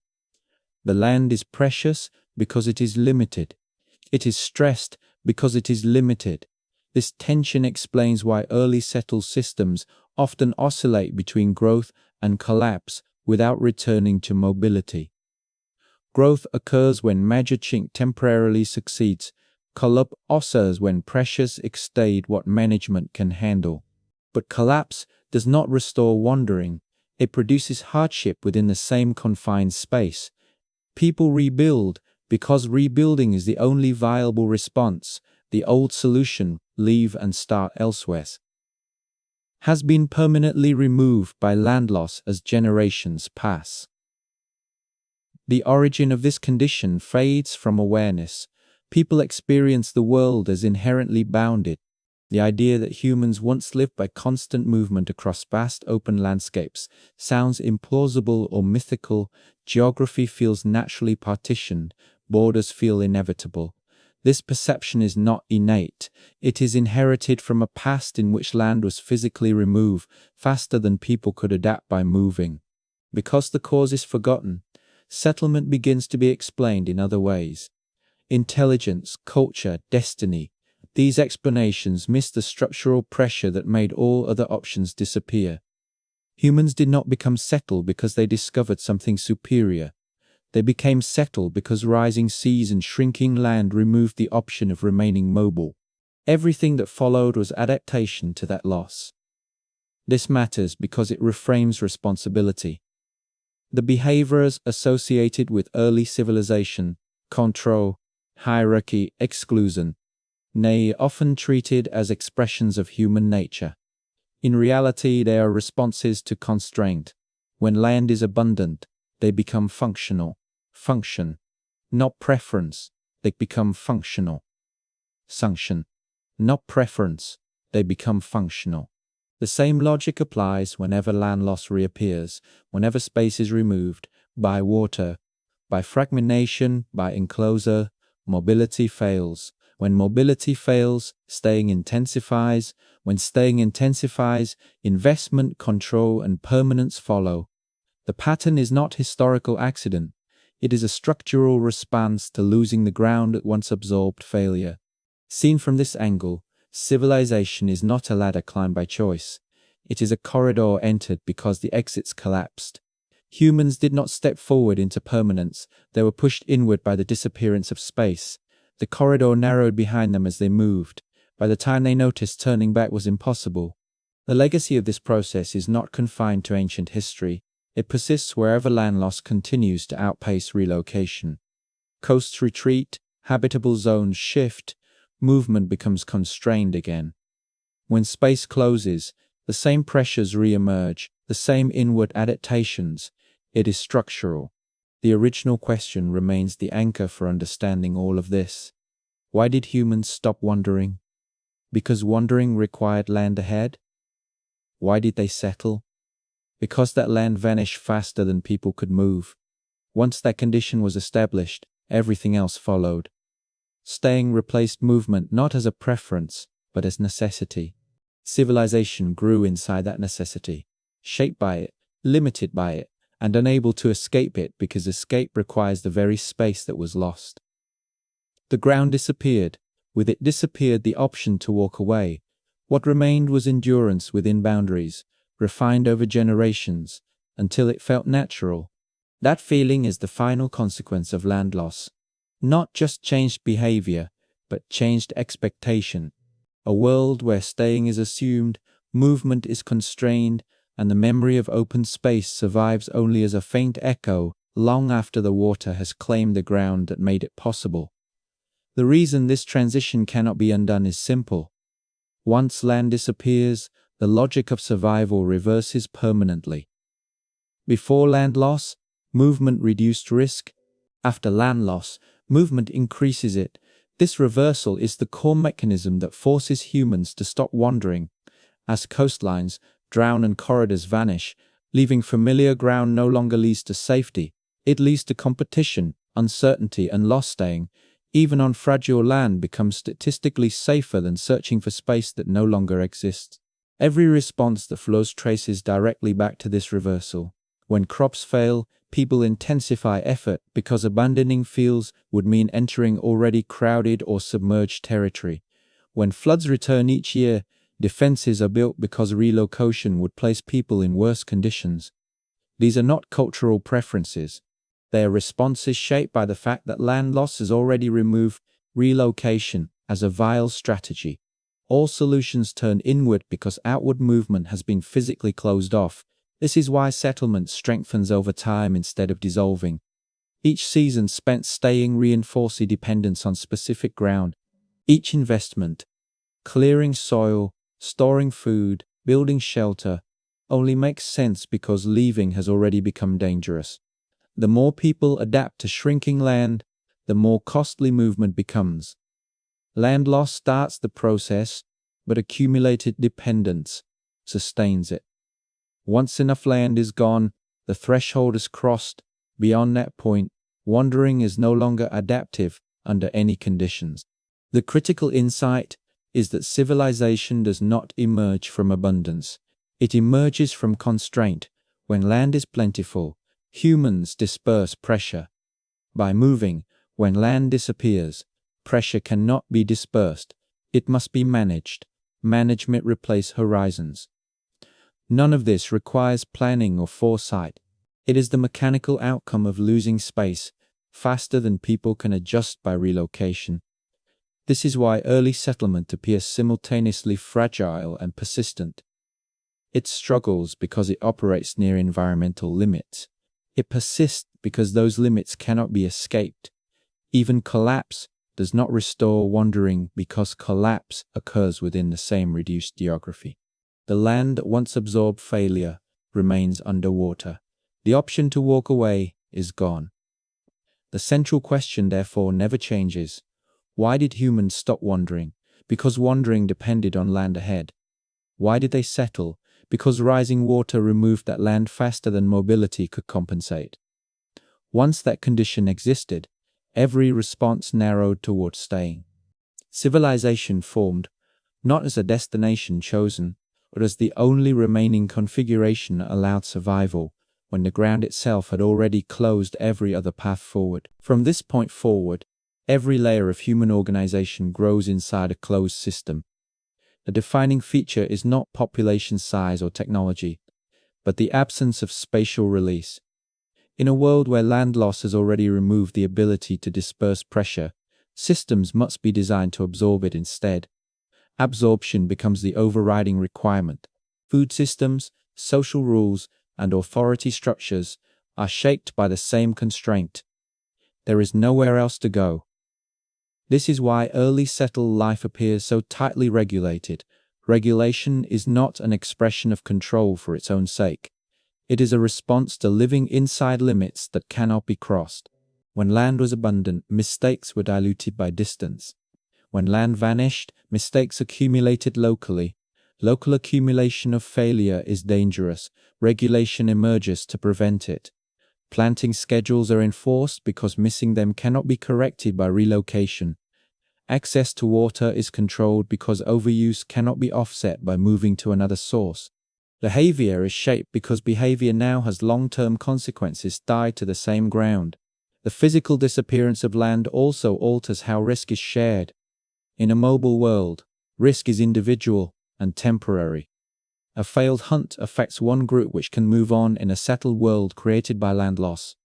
Speaker 1: The land is precious because it is limited. It is stressed because it is limited. This tension explains why early settled systems often oscillate between growth and collapse without returning to mobility. Growth occurs when major chink temporarily succeeds. Collapse occurs when pressures exceed what management can handle. But collapse does not restore wandering. It produces hardship within the same confined space. People rebuild because rebuilding is the only viable response. The old solution, leave and start elsewhere, has been permanently removed by land loss as generations pass. The origin of this condition fades from awareness. People experience the world as inherently bounded. The idea that humans once lived by constant movement across vast open landscapes sounds implausible or mythical. Geography feels naturally partitioned. Borders feel inevitable. This perception is not innate. It is inherited from a past in which land was physically removed faster than people could adapt by moving. Because the cause is forgotten, settlement begins to be explained in other ways. Intelligence, culture, destiny. These explanations miss the structural pressure that made all other options disappear. Humans did not become settled because they discovered something superior. They became settled because rising seas and shrinking land removed the option of remaining mobile. Everything that followed was adaptation to that loss. This matters because it reframes responsibility. The behaviors associated with early civilization, control, hierarchy, exclusion, often treated as expressions of human nature. In reality, they are responses to constraint. When land is abundant, they become functional. Function, not preference, they become functional. Sunction, not preference, they become functional. The same logic applies whenever land loss reappears, whenever space is removed by water, by fragmentation, by enclosure, mobility fails. When mobility fails, staying intensifies. When staying intensifies, investment, control, and permanence follow. The pattern is not historical accident. It is a structural response to losing the ground at once absorbed failure. Seen from this angle, civilization is not a ladder climbed by choice. It is a corridor entered because the exits collapsed. Humans did not step forward into permanence. They were pushed inward by the disappearance of space. The corridor narrowed behind them as they moved. By the time they noticed, turning back was impossible. The legacy of this process is not confined to ancient history. It persists wherever land loss continues to outpace relocation. Coasts retreat, habitable zones shift, movement becomes constrained again. When space closes, the same pressures re-emerge, the same inward adaptations. It is structural. The original question remains the anchor for understanding all of this. Why did humans stop wandering? Because wandering required land ahead? Why did they settle? Because that land vanished faster than people could move. Once that condition was established, everything else followed. Staying replaced movement not as a preference, but as necessity. Civilization grew inside that necessity, shaped by it, limited by it, and unable to escape it because escape requires the very space that was lost. The ground disappeared. With it disappeared the option to walk away. What remained was endurance within boundaries, refined over generations, until it felt natural. That feeling is the final consequence of land loss. Not just changed behavior, but changed expectation. A world where staying is assumed, movement is constrained, and the memory of open space survives only as a faint echo long after the water has claimed the ground that made it possible. The reason this transition cannot be undone is simple. Once land disappears, the logic of survival reverses permanently. Before land loss, movement reduced risk. After land loss, movement increases it. This reversal is the core mechanism that forces humans to stop wandering. As coastlines drown and corridors vanish, leaving familiar ground no longer leads to safety. It leads to competition, uncertainty, and loss. Staying, even on fragile land, becomes statistically safer than searching for space that no longer exists. Every response that flows traces directly back to this reversal. When crops fail, people intensify effort because abandoning fields would mean entering already crowded or submerged territory. When floods return each year, defenses are built because relocation would place people in worse conditions. These are not cultural preferences. They are responses shaped by the fact that land loss has already removed relocation as a viable strategy. All solutions turn inward because outward movement has been physically closed off. This is why settlement strengthens over time instead of dissolving. Each season spent staying reinforces dependence on specific ground. Each investment, clearing soil, storing food, building shelter, only makes sense because leaving has already become dangerous. The more people adapt to shrinking land, the more costly movement becomes. Land loss starts the process, but accumulated dependence sustains it. Once enough land is gone, the threshold is crossed. Beyond that point, wandering is no longer adaptive under any conditions. The critical insight is that civilization does not emerge from abundance. It emerges from constraint. When land is plentiful, humans disperse pressure. By moving, when land disappears, pressure cannot be dispersed. It must be managed. Management replaces horizons. None of this requires planning or foresight. It is the mechanical outcome of losing space faster than people can adjust by relocation. This is why early settlement appears simultaneously fragile and persistent. It struggles because it operates near environmental limits. It persists because those limits cannot be escaped. Even collapse does not restore wandering because collapse occurs within the same reduced geography. The land that once absorbed failure remains underwater. The option to walk away is gone. The central question, therefore, never changes. Why did humans stop wandering? Because wandering depended on land ahead. Why did they settle? Because rising water removed that land faster than mobility could compensate. Once that condition existed, every response narrowed toward staying. Civilization formed, not as a destination chosen, but as the only remaining configuration allowed survival, when the ground itself had already closed every other path forward. From this point forward, every layer of human organization grows inside a closed system. The defining feature is not population size or technology, but the absence of spatial release. In a world where land loss has already removed the ability to disperse pressure, systems must be designed to absorb it instead. Absorption becomes the overriding requirement. Food systems, social rules, and authority structures are shaped by the same constraint. There is nowhere else to go. This is why early settled life appears so tightly regulated. Regulation is not an expression of control for its own sake. It is a response to living inside limits that cannot be crossed. When land was abundant, mistakes were diluted by distance. When land vanished, mistakes accumulated locally. Local accumulation of failure is dangerous. Regulation emerges to prevent it. Planting schedules are enforced because missing them cannot be corrected by relocation. Access to water is controlled because overuse cannot be offset by moving to another source. Behavior is shaped because behavior now has long-term consequences tied to the same ground. The physical disappearance of land also alters how risk is shared. In a mobile world, risk is individual and temporary. A failed hunt affects one group which can move on in a settled world created by land loss.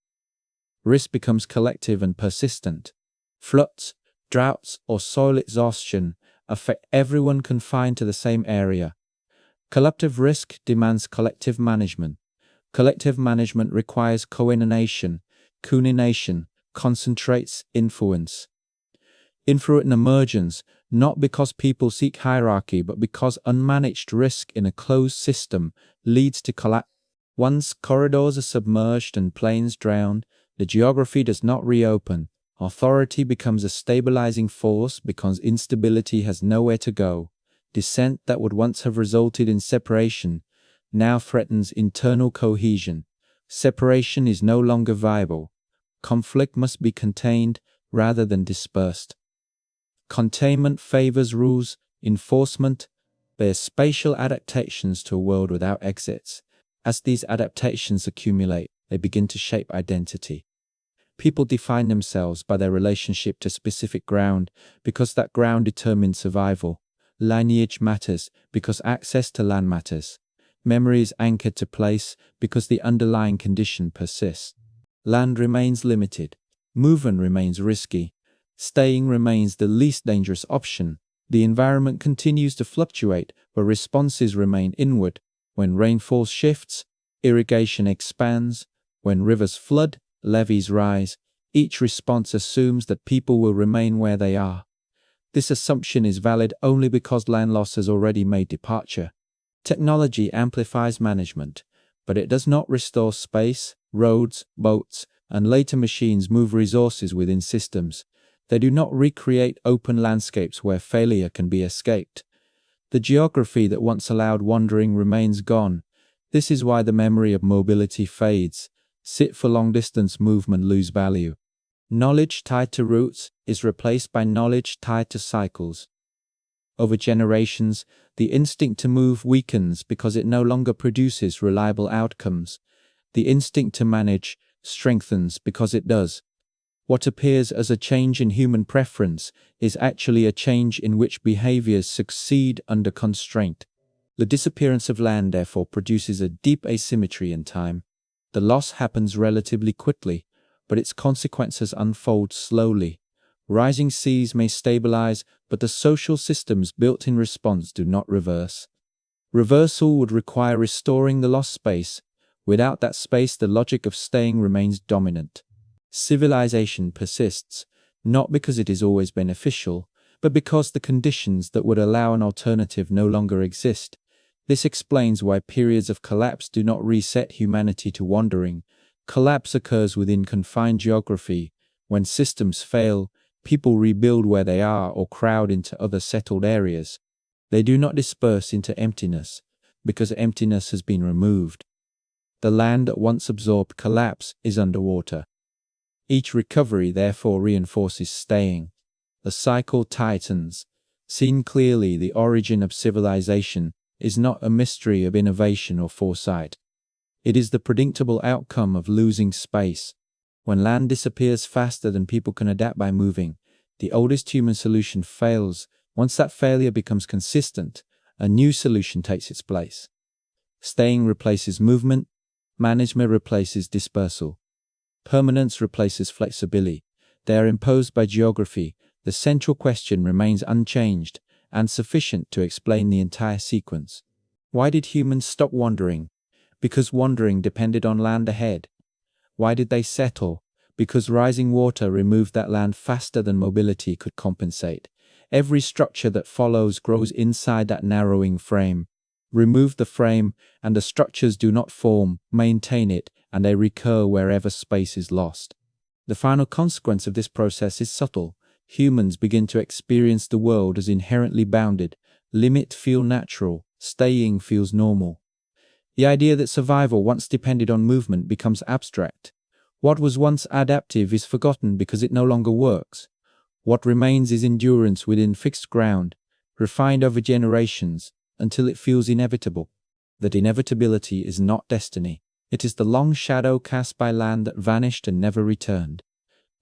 Speaker 1: Risk becomes collective and persistent. Floods, droughts, or soil exhaustion affect everyone confined to the same area. Collective risk demands collective management. Collective management requires coordination. Coordination concentrates influence. Influence emerges not because people seek hierarchy, but because unmanaged risk in a closed system leads to collapse. Once corridors are submerged and plains drowned, the geography does not reopen. Authority becomes a stabilizing force because instability has nowhere to go. Dissent that would once have resulted in separation now threatens internal cohesion. Separation is no longer viable. Conflict must be contained rather than dispersed. Containment favors rules. Enforcement bears spatial adaptations to a world without exits. As these adaptations accumulate, they begin to shape identity. People define themselves by their relationship to specific ground because that ground determines survival. Lineage matters because access to land matters. Memory is anchored to place because the underlying condition persists. Land remains limited. Movement remains risky. Staying remains the least dangerous option. The environment continues to fluctuate, but responses remain inward. When rainfall shifts, irrigation expands. When rivers flood, levees rise. Each response assumes that people will remain where they are. This assumption is valid only because land loss has already made departure. Technology amplifies management, but it does not restore space. Roads, boats, and later machines move resources within systems. They do not recreate open landscapes where failure can be escaped. The geography that once allowed wandering remains gone. This is why the memory of mobility fades. Sit for long-distance movement lose value. Knowledge tied to routes is replaced by knowledge tied to cycles. Over generations, the instinct to move weakens because it no longer produces reliable outcomes. The instinct to manage strengthens because it does. What appears as a change in human preference is actually a change in which behaviors succeed under constraint. The disappearance of land, therefore, produces a deep asymmetry in time. The loss happens relatively quickly, but its consequences unfold slowly. Rising seas may stabilize, but the social systems built in response do not reverse. Reversal would require restoring the lost space. Without that space, the logic of staying remains dominant. Civilization persists, not because it is always beneficial, but because the conditions that would allow an alternative no longer exist. This explains why periods of collapse do not reset humanity to wandering. Collapse occurs within confined geography. When systems fail, people rebuild where they are or crowd into other settled areas. They do not disperse into emptiness, because emptiness has been removed. The land that once absorbed collapse is underwater. Each recovery therefore reinforces staying. The cycle tightens. Seen clearly, the origin of civilization is not a mystery of innovation or foresight. It is the predictable outcome of losing space. When land disappears faster than people can adapt by moving, the oldest human solution fails. Once that failure becomes consistent, a new solution takes its place. Staying replaces movement, management replaces dispersal, permanence replaces flexibility. They are imposed by geography. The central question remains unchanged and sufficient to explain the entire sequence. Why did humans stop wandering? Because wandering depended on land ahead. Why did they settle? Because rising water removed that land faster than mobility could compensate. Every structure that follows grows inside that narrowing frame. Remove the frame, and the structures do not form, maintain it, and they recur wherever space is lost. The final consequence of this process is subtle. Humans begin to experience the world as inherently bounded. Limit feels natural, staying feels normal. The idea that survival once depended on movement becomes abstract. What was once adaptive is forgotten because it no longer works. What remains is endurance within fixed ground, refined over generations, until it feels inevitable. That inevitability is not destiny. It is the long shadow cast by land that vanished and never returned,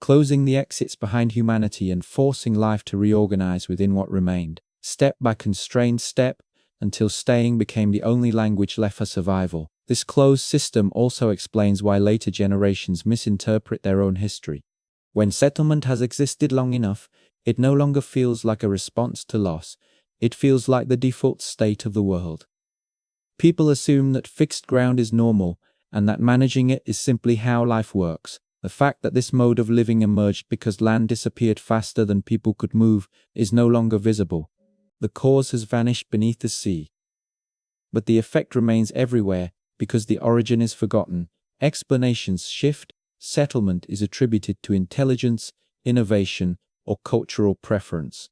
Speaker 1: closing the exits behind humanity and forcing life to reorganize within what remained, step by constrained step, until staying became the only language left for survival. This closed system also explains why later generations misinterpret their own history. When settlement has existed long enough, it no longer feels like a response to loss. It feels like the default state of the world. People assume that fixed ground is normal and that managing it is simply how life works. The fact that this mode of living emerged because land disappeared faster than people could move is no longer visible. The cause has vanished beneath the sea. But the effect remains everywhere because the origin is forgotten. Explanations shift. Settlement is attributed to intelligence, innovation, or cultural preference.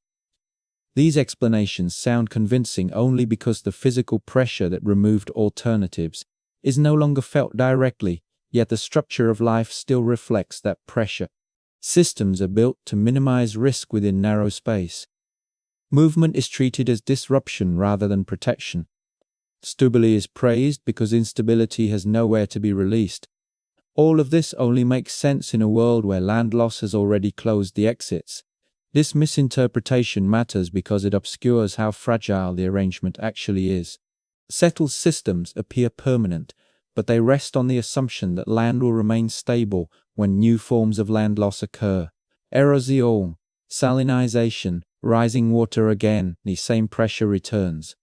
Speaker 1: These explanations sound convincing only because the physical pressure that removed alternatives is no longer felt directly, yet the structure of life still reflects that pressure. Systems are built to minimize risk within narrow space. Movement is treated as disruption rather than protection. Stability is praised because instability has nowhere to be released. All of this only makes sense in a world where land loss has already closed the exits. This misinterpretation matters because it obscures how fragile the arrangement actually is. Settled systems appear permanent, but they rest on the assumption that land will remain stable when new forms of land loss occur. Erosion, salinization, rising water again, the same pressure returns.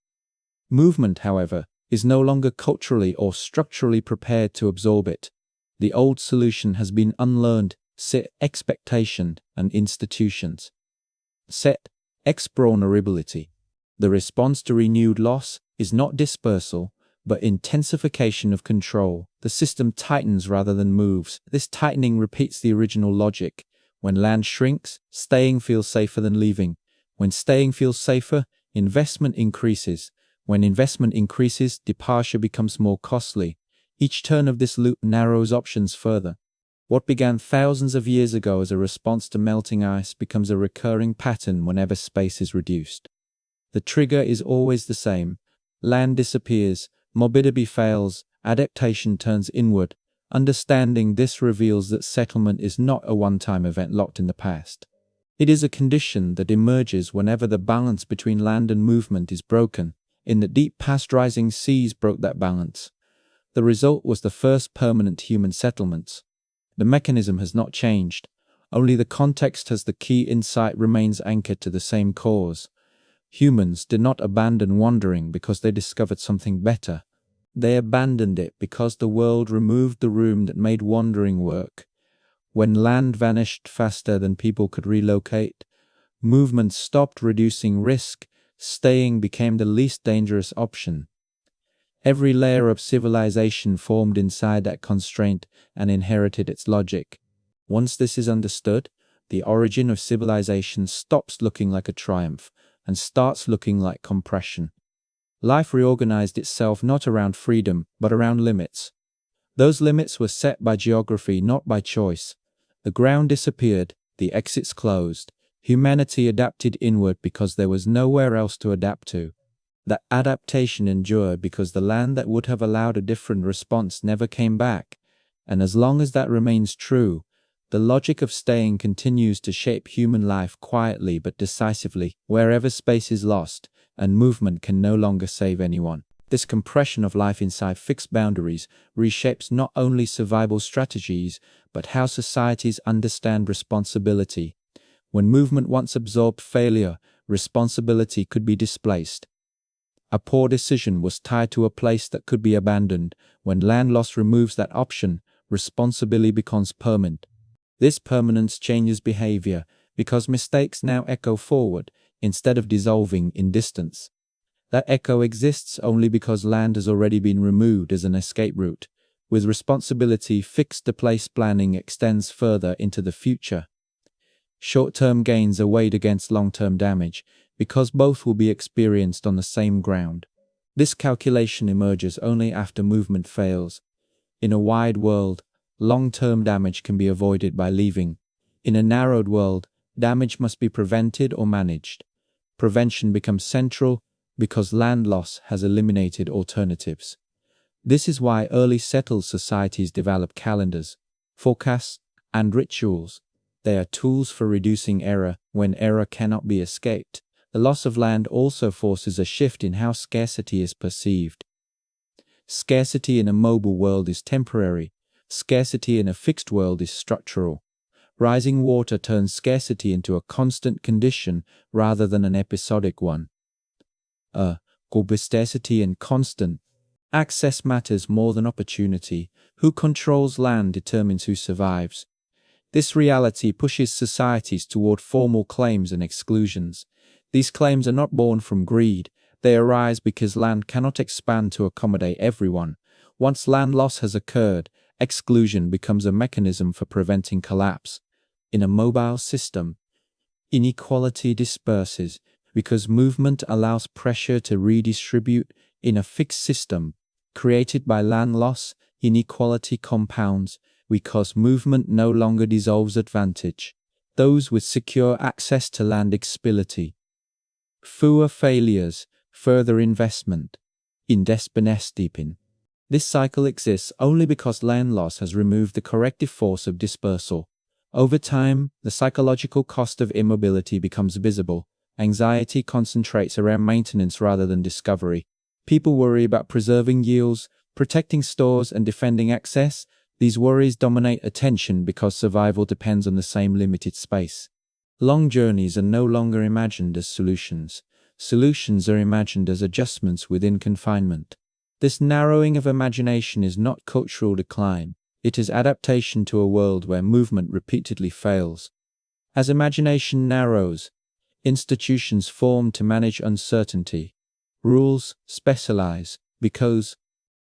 Speaker 1: Movement, however, is no longer culturally or structurally prepared to absorb it. The old solution has been unlearned. Set expectation and institutions. Set exponoribility. The response to renewed loss is not dispersal, but intensification of control. The system tightens rather than moves. This tightening repeats the original logic. When land shrinks, staying feels safer than leaving. When staying feels safer, investment increases. When investment increases, departure becomes more costly. Each turn of this loop narrows options further. What began thousands of years ago as a response to melting ice becomes a recurring pattern whenever space is reduced. The trigger is always the same. Land disappears, mobility fails, adaptation turns inward. Understanding this reveals that settlement is not a one-time event locked in the past. It is a condition that emerges whenever the balance between land and movement is broken. In the deep past, rising seas broke that balance. The result was the first permanent human settlements. The mechanism has not changed. Only the context has the key insight remains anchored to the same cause. Humans did not abandon wandering because they discovered something better. They abandoned it because the world removed the room that made wandering work. When land vanished faster than people could relocate, movement stopped reducing risk. Staying became the least dangerous option. Every layer of civilization formed inside that constraint and inherited its logic. Once this is understood, the origin of civilization stops looking like a triumph and starts looking like compression. Life reorganized itself not around freedom, but around limits. Those limits were set by geography, not by choice. The ground disappeared, the exits closed. Humanity adapted inward because there was nowhere else to adapt to. That adaptation endured because the land that would have allowed a different response never came back. And as long as that remains true, the logic of staying continues to shape human life quietly but decisively, wherever space is lost, and movement can no longer save anyone. This compression of life inside fixed boundaries reshapes not only survival strategies, but how societies understand responsibility. When movement once absorbed failure, responsibility could be displaced. A poor decision was tied to a place that could be abandoned. When land loss removes that option, responsibility becomes permanent. This permanence changes behavior because mistakes now echo forward instead of dissolving in distance. That echo exists only because land has already been removed as an escape route. With responsibility fixed, the place planning extends further into the future. Short-term gains are weighed against long-term damage because both will be experienced on the same ground. This calculation emerges only after movement fails. In a wide world, long-term damage can be avoided by leaving. In a narrowed world, damage must be prevented or managed. Prevention becomes central because land loss has eliminated alternatives. This is why early settled societies develop calendars, forecasts, and rituals. They are tools for reducing error when error cannot be escaped. The loss of land also forces a shift in how scarcity is perceived. Scarcity in a mobile world is temporary. Scarcity in a fixed world is structural. Rising water turns scarcity into a constant condition rather than an episodic one. Scarcity and constant access matters more than opportunity. Who controls land determines who survives. This reality pushes societies toward formal claims and exclusions. These claims are not born from greed. They arise because land cannot expand to accommodate everyone. Once land loss has occurred, exclusion becomes a mechanism for preventing collapse. In a mobile system, inequality disperses because movement allows pressure to redistribute. In a fixed system, created by land loss, inequality compounds because movement no longer dissolves advantage. Those with secure access to land exploit. Fewer failures, further investment. Deepen. This cycle exists only because land loss has removed the corrective force of dispersal. Over time, the psychological cost of immobility becomes visible. Anxiety concentrates around maintenance rather than discovery. People worry about preserving yields, protecting stores, and defending access. These worries dominate attention because survival depends on the same limited space. Long journeys are no longer imagined as solutions. Solutions are imagined as adjustments within confinement. This narrowing of imagination is not cultural decline. It is adaptation to a world where movement repeatedly fails. As imagination narrows, institutions form to manage uncertainty. Rules specialize because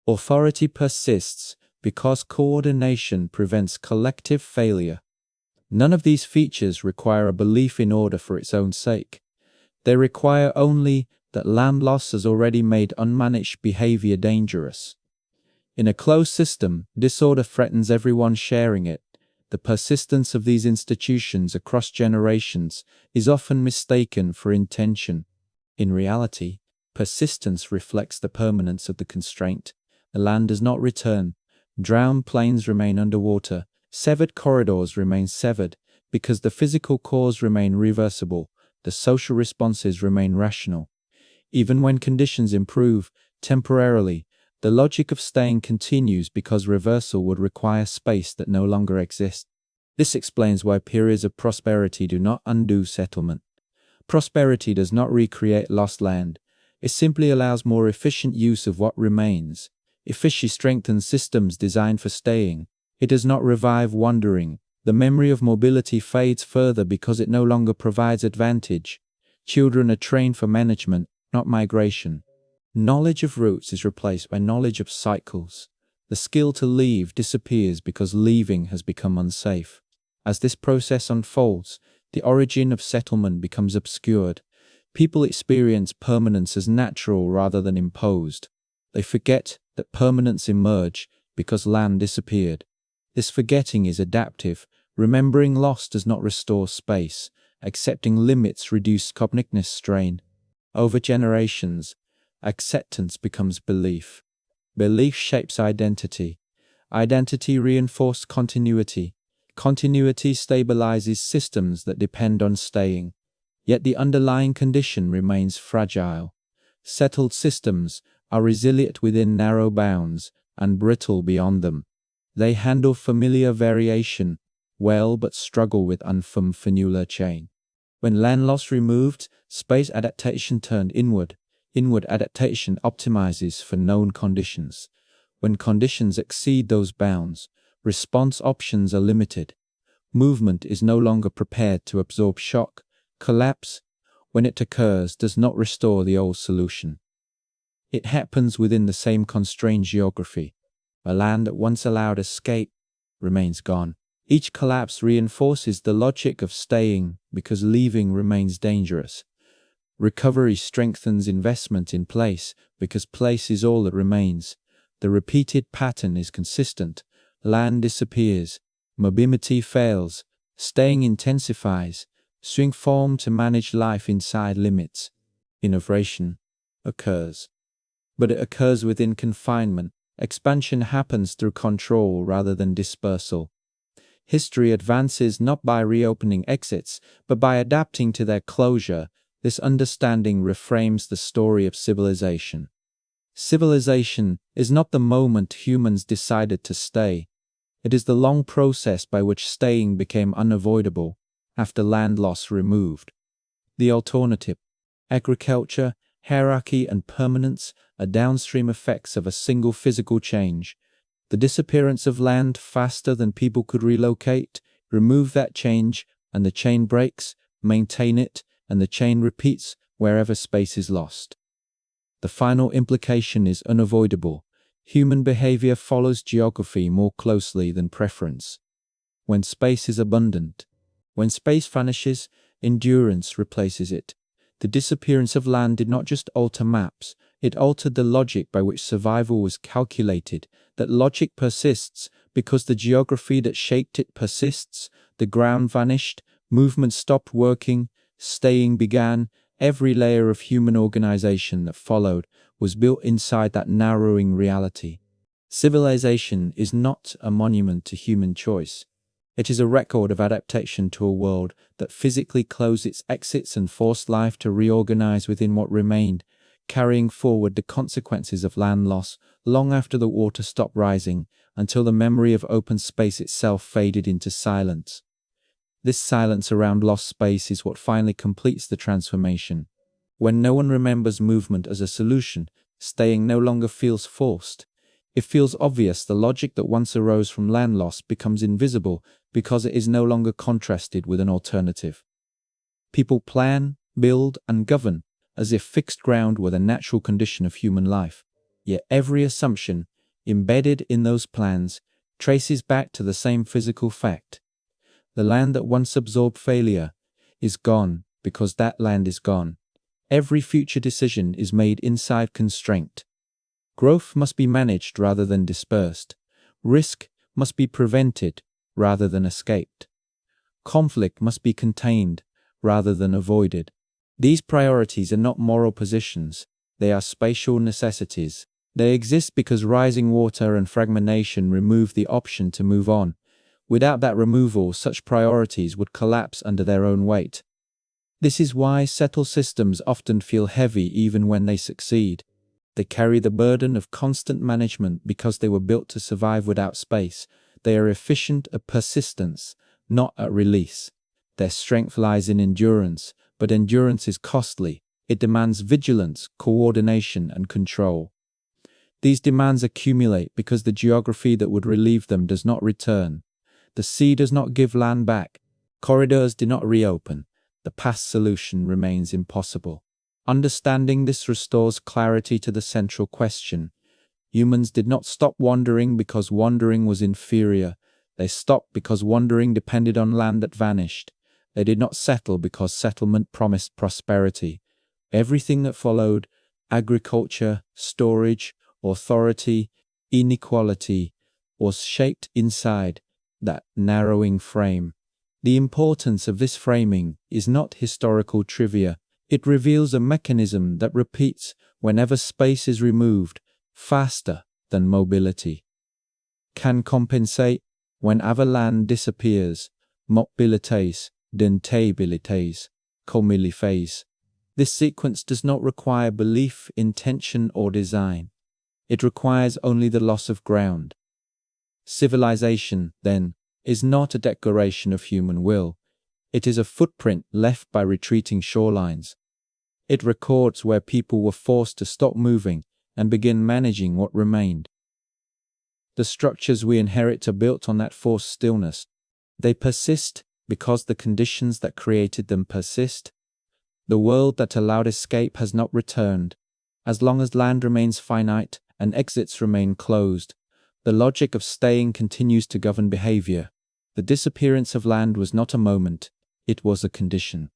Speaker 1: authority persists, because coordination prevents collective failure. None of these features require a belief in order for its own sake. They require only that land loss has already made unmanaged behavior dangerous. In a closed system, disorder threatens everyone sharing it. The persistence of these institutions across generations is often mistaken for intention. In reality, persistence reflects the permanence of the constraint. The land does not return. Drowned plains remain underwater. Severed corridors remain severed because the physical cause remain reversible. The social responses remain rational. Even when conditions improve, temporarily, the logic of staying continues because reversal would require space that no longer exists. This explains why periods of prosperity do not undo settlement. Prosperity does not recreate lost land. It simply allows more efficient use of what remains. Efficiency strengthens systems designed for staying. It does not revive wandering. The memory of mobility fades further because it no longer provides advantage. Children are trained for management, not migration. Knowledge of roots is replaced by knowledge of cycles. The skill to leave disappears because leaving has become unsafe. As this process unfolds, the origin of settlement becomes obscured. People experience permanence as natural rather than imposed. They forget that permanence emerged because land disappeared. This forgetting is adaptive. Remembering loss does not restore space. Accepting limits reduces cognitive strain. Over generations, acceptance becomes belief. Belief shapes identity. Identity reinforces continuity. Continuity stabilizes systems that depend on staying. Yet the underlying condition remains fragile. Settled systems are resilient within narrow bounds and brittle beyond them. They handle familiar variation well but struggle with unfamiliar change. When land loss removed, space adaptation turned inward. Inward adaptation optimizes for known conditions. When conditions exceed those bounds, response options are limited. Movement is no longer prepared to absorb shock. Collapse, when it occurs, does not restore the old solution. It happens within the same constrained geography. A land that once allowed escape remains gone. Each collapse reinforces the logic of staying because leaving remains dangerous. Recovery strengthens investment in place because place is all that remains. The repeated pattern is consistent. Land disappears. Mobility fails. Staying intensifies. Swing form to manage life inside limits. Innovation occurs. But it occurs within confinement. Expansion happens through control rather than dispersal. History advances not by reopening exits, but by adapting to their closure. This understanding reframes the story of civilization. Civilization is not the moment humans decided to stay. It is the long process by which staying became unavoidable after land loss removed. The alternative, agriculture, hierarchy, and permanence are downstream effects of a single physical change. The disappearance of land faster than people could relocate, remove that change, and the chain breaks, maintain it, and the chain repeats wherever space is lost. The final implication is unavoidable. Human behavior follows geography more closely than preference. When space is abundant, when space vanishes, endurance replaces it. The disappearance of land did not just alter maps, it altered the logic by which survival was calculated. That logic persists because the geography that shaped it persists. The ground vanished, movement stopped working, staying began. Every layer of human organization that followed was built inside that narrowing reality. Civilization is not a monument to human choice. It is a record of adaptation to a world that physically closed its exits and forced life to reorganize within what remained, carrying forward the consequences of land loss long after the water stopped rising, until the memory of open space itself faded into silence. This silence around lost space is what finally completes the transformation. When no one remembers movement as a solution, staying no longer feels forced. It feels obvious. The logic that once arose from land loss becomes invisible because it is no longer contrasted with an alternative. People plan, build, and govern as if fixed ground were the natural condition of human life. Yet every assumption embedded in those plans traces back to the same physical fact. The land that once absorbed failure is gone because that land is gone. Every future decision is made inside constraint. Growth must be managed rather than dispersed. Risk must be prevented rather than escaped. Conflict must be contained rather than avoided. These priorities are not moral positions, they are spatial necessities. They exist because rising water and fragmentation remove the option to move on. Without that removal, such priorities would collapse under their own weight. This is why settled systems often feel heavy even when they succeed. They carry the burden of constant management because they were built to survive without space. They are efficient at persistence, not at release. Their strength lies in endurance, but endurance is costly. It demands vigilance, coordination, and control. These demands accumulate because the geography that would relieve them does not return. The sea does not give land back. Corridors do not reopen. The past solution remains impossible. Understanding this restores clarity to the central question. Humans did not stop wandering because wandering was inferior. They stopped because wandering depended on land that vanished. They did not settle because settlement promised prosperity. Everything that followed, agriculture, storage, authority, inequality, was shaped inside that narrowing frame. The importance of this framing is not historical trivia. It reveals a mechanism that repeats whenever space is removed, faster than mobility. Can compensate whenever land disappears, mobilites, dentabilites, comiliphase. This sequence does not require belief, intention, or design. It requires only the loss of ground. Civilization, then, is not a declaration of human will. It is a footprint left by retreating shorelines. It records where people were forced to stop moving and begin managing what remained. The structures we inherit are built on that forced stillness. They persist because the conditions that created them persist. The world that allowed escape has not returned. As long as land remains finite and exits remain closed, the logic of staying continues to govern behavior. The disappearance of land was not a moment, it was a condition.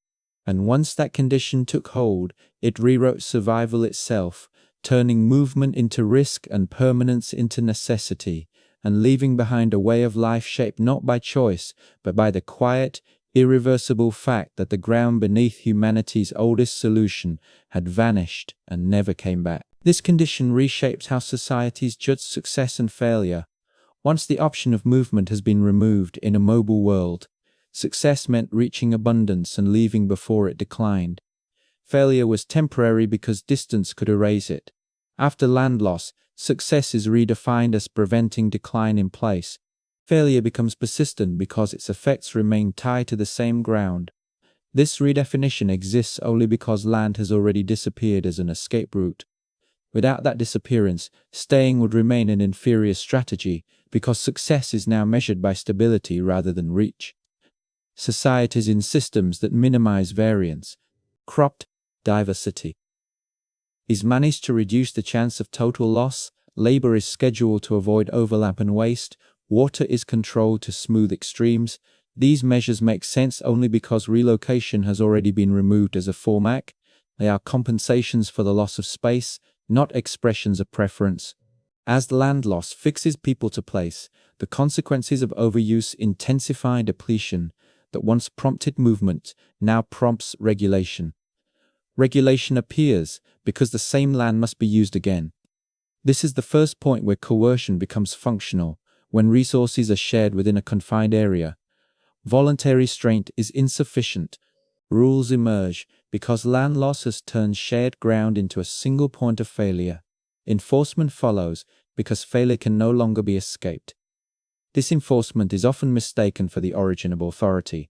Speaker 1: And once that condition took hold, it rewrote survival itself, turning movement into risk and permanence into necessity, and leaving behind a way of life shaped not by choice, but by the quiet, irreversible fact that the ground beneath humanity's oldest solution had vanished and never came back. This condition reshaped how societies judge success and failure. Once the option of movement has been removed in a mobile world, success meant reaching abundance and leaving before it declined. Failure was temporary because distance could erase it. After land loss, success is redefined as preventing decline in place. Failure becomes persistent because its effects remain tied to the same ground. This redefinition exists only because land has already disappeared as an escape route. Without that disappearance, staying would remain an inferior strategy because success is now measured by stability rather than reach. Societies in systems that minimize variance, cropped diversity, is managed to reduce the chance of total loss. Labor is scheduled to avoid overlap and waste. Water is controlled to smooth extremes. These measures make sense only because relocation has already been removed as a fallback. They are compensations for the loss of space, not expressions of preference. As the land loss fixes people to place, the consequences of overuse intensify depletion that once prompted movement now prompts regulation. Regulation appears because the same land must be used again. This is the first point where coercion becomes functional, when resources are shared within a confined area. Voluntary restraint is insufficient. Rules emerge because land loss has turned shared ground into a single point of failure. Enforcement follows because failure can no longer be escaped. This enforcement is often mistaken for the origin of authority.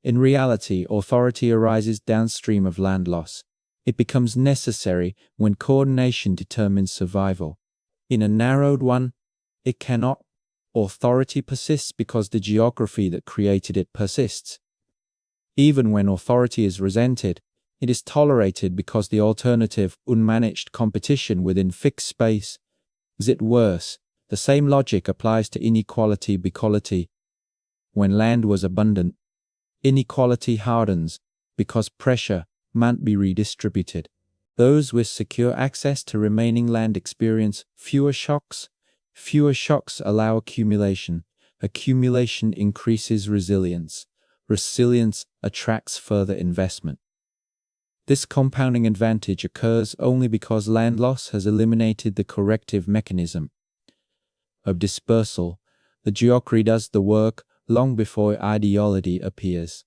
Speaker 1: In reality, authority arises downstream of land loss. It becomes necessary when coordination determines survival. In a narrowed one, it cannot. Authority persists because the geography that created it persists. Even when authority is resented, it is tolerated because the alternative, unmanaged competition within fixed space, is it worse. The same logic applies to inequality. When land was abundant, inequality hardens because pressure can't be redistributed. Those with secure access to remaining land experience fewer shocks. Fewer shocks allow accumulation. Accumulation increases resilience. Resilience attracts further investment. This compounding advantage occurs only because land loss has eliminated the corrective mechanism of dispersal. The geography does the work long before ideology appears.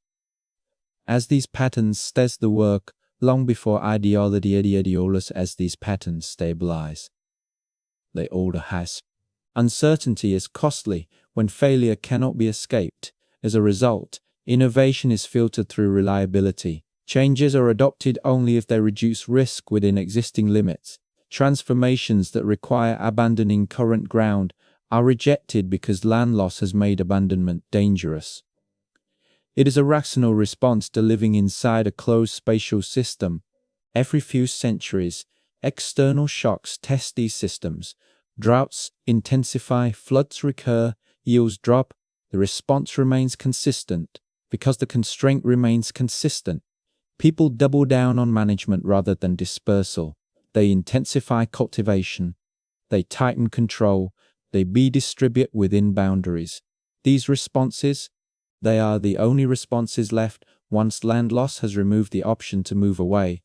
Speaker 1: As these patterns does the work long before ideology as these patterns stabilize. The older has. Uncertainty is costly when failure cannot be escaped. As a result, innovation is filtered through reliability. Changes are adopted only if they reduce risk within existing limits. Transformations that require abandoning current ground are rejected because land loss has made abandonment dangerous. It is a rational response to living inside a closed spatial system. Every few centuries, external shocks test these systems. Droughts intensify, floods recur, yields drop. The response remains consistent because the constraint remains consistent. People double down on management rather than dispersal. They intensify cultivation. They tighten control. They redistribute within boundaries. These responses, they are the only responses left once land loss has removed the option to move away.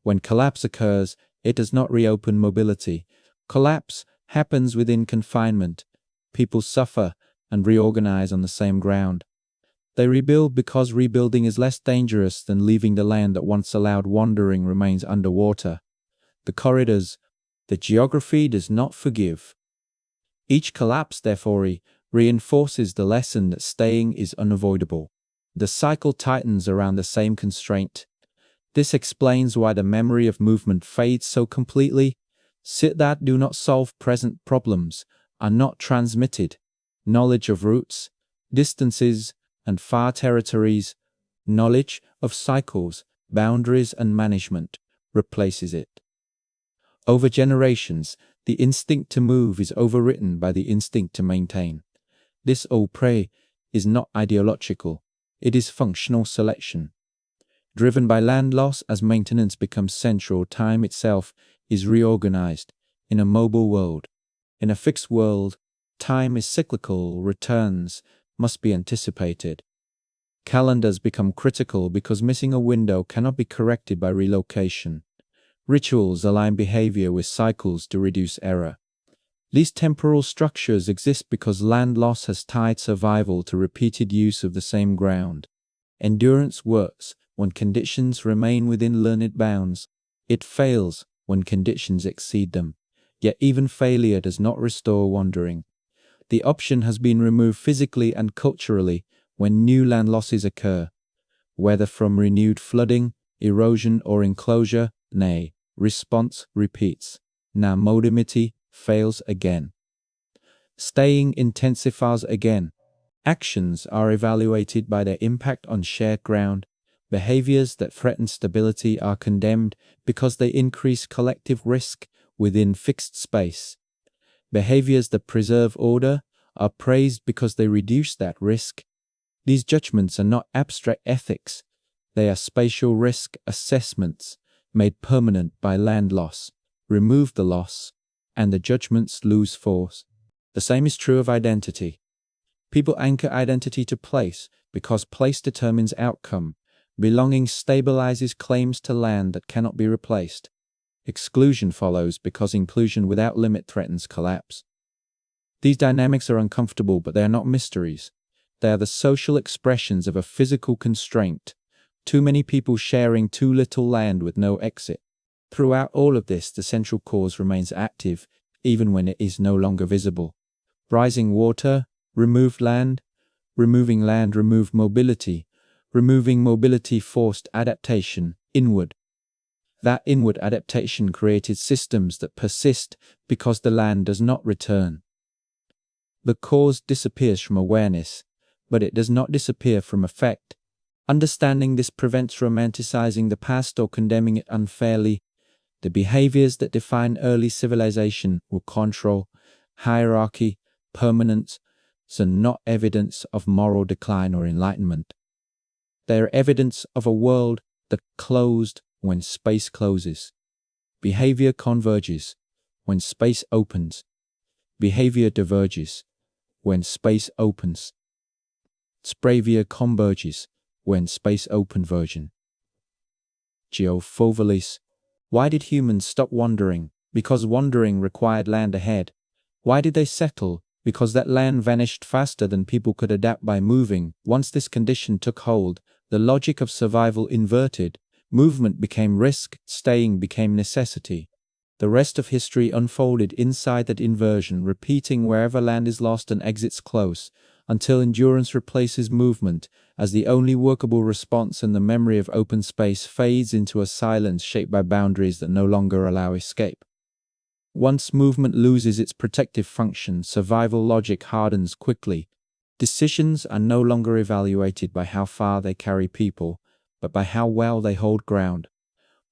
Speaker 1: When collapse occurs, it does not reopen mobility. Collapse happens within confinement. People suffer and reorganize on the same ground. They rebuild because rebuilding is less dangerous than leaving the land that once allowed wandering remains underwater. The corridors, the geography does not forgive. Each collapse, therefore, reinforces the lesson that staying is unavoidable. The cycle tightens around the same constraint. This explains why the memory of movement fades so completely. Sit that do not solve present problems are not transmitted. Knowledge of routes, distances, and far territories, knowledge of cycles, boundaries, and management replaces it. Over generations, the instinct to move is overwritten by the instinct to maintain. This old prey is not ideological, it is functional selection. Driven by land loss as maintenance becomes central, time itself is reorganized in a mobile world. In a fixed world, time is cyclical, returns must be anticipated. Calendars become critical because missing a window cannot be corrected by relocation. Rituals align behavior with cycles to reduce error. These temporal structures exist because land loss has tied survival to repeated use of the same ground. Endurance works when conditions remain within learned bounds. It fails when conditions exceed them. Yet even failure does not restore wandering. The option has been removed physically and culturally when new land losses occur, whether from renewed flooding, erosion, or enclosure. Nay, response repeats. Now modernity fails again. Staying intensifies again. Actions are evaluated by their impact on shared ground. Behaviors that threaten stability are condemned because they increase collective risk within fixed space. Behaviors that preserve order are praised because they reduce that risk. These judgments are not abstract ethics. They are spatial risk assessments made permanent by land loss. Remove the loss, and the judgments lose force. The same is true of identity. People anchor identity to place because place determines outcome. Belonging stabilizes claims to land that cannot be replaced. Exclusion follows because inclusion without limit threatens collapse. These dynamics are uncomfortable, but they are not mysteries. They are the social expressions of a physical constraint. Too many people sharing too little land with no exit. Throughout all of this, the central cause remains active, even when it is no longer visible. Rising water, removed land. Removing land removed mobility. Removing mobility forced adaptation inward. That inward adaptation created systems that persist because the land does not return. The cause disappears from awareness, but it does not disappear from effect. Understanding this prevents romanticizing the past or condemning it unfairly. The behaviors that define early civilization were control, hierarchy, permanence, so not evidence of moral decline or enlightenment. They are evidence of a world that closed when space closes. Behavior converges when space opens. Behavior diverges when space opens. Spravia converges when space open version. Geophovalis. Why did humans stop wandering? Because wandering required land ahead. Why did they settle? Because that land vanished faster than people could adapt by moving. Once this condition took hold, the logic of survival inverted. Movement became risk, staying became necessity. The rest of history unfolded inside that inversion, repeating wherever land is lost and exits close, until endurance replaces movement as the only workable response, and the memory of open space fades into a silence shaped by boundaries that no longer allow escape. Once movement loses its protective function, survival logic hardens quickly. Decisions are no longer evaluated by how far they carry people, but by how well they hold ground.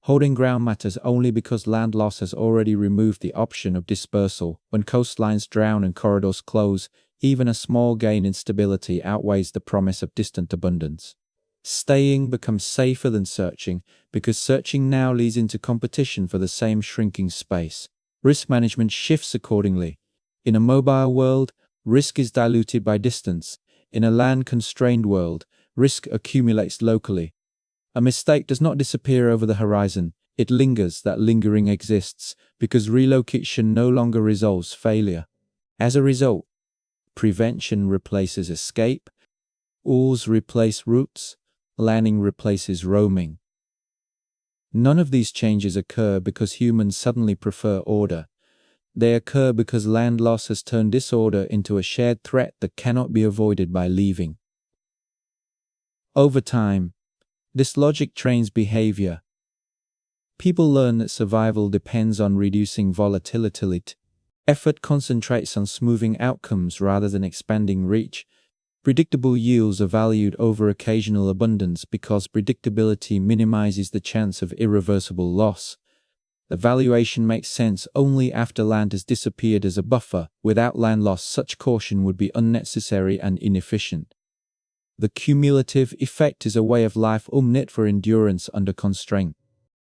Speaker 1: Holding ground matters only because land loss has already removed the option of dispersal. When coastlines drown and corridors close, even a small gain in stability outweighs the promise of distant abundance. Staying becomes safer than searching because searching now leads into competition for the same shrinking space. Risk management shifts accordingly. In a mobile world, risk is diluted by distance. In a land-constrained world, risk accumulates locally. A mistake does not disappear over the horizon. It lingers. That lingering exists because relocation no longer resolves failure. As a result, prevention replaces escape, oars replace routes, landing replaces roaming. None of these changes occur because humans suddenly prefer order. They occur because land loss has turned disorder into a shared threat that cannot be avoided by leaving. Over time, this logic trains behavior. People learn that survival depends on reducing volatility. Effort concentrates on smoothing outcomes rather than expanding reach. Predictable yields are valued over occasional abundance because predictability minimizes the chance of irreversible loss. The valuation makes sense only after land has disappeared as a buffer. Without land loss, such caution would be unnecessary and inefficient. The cumulative effect is a way of life knit for endurance under constraint.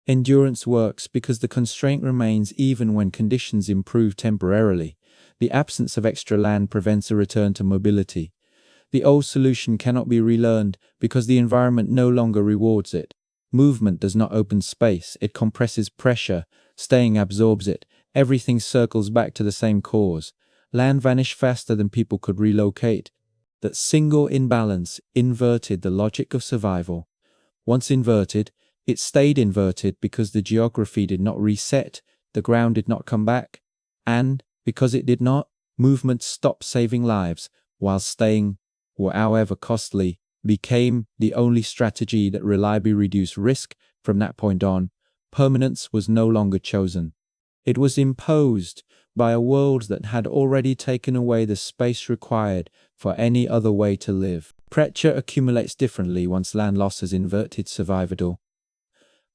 Speaker 1: Endurance works because the constraint remains even when conditions improve temporarily. The absence of extra land prevents a return to mobility. The old solution cannot be relearned because the environment no longer rewards it. Movement does not open space, it compresses pressure. Staying absorbs it. Everything circles back to the same cause. Land vanished faster than people could relocate. That single imbalance inverted the logic of survival. Once inverted, it stayed inverted because the geography did not reset, the ground did not come back, and, because it did not, movement stopped saving lives, while staying, however costly, became the only strategy that reliably reduced risk. From that point on, permanence was no longer chosen. It was imposed by a world that had already taken away the space required for any other way to live. Pressure accumulates differently once land loss has inverted survival.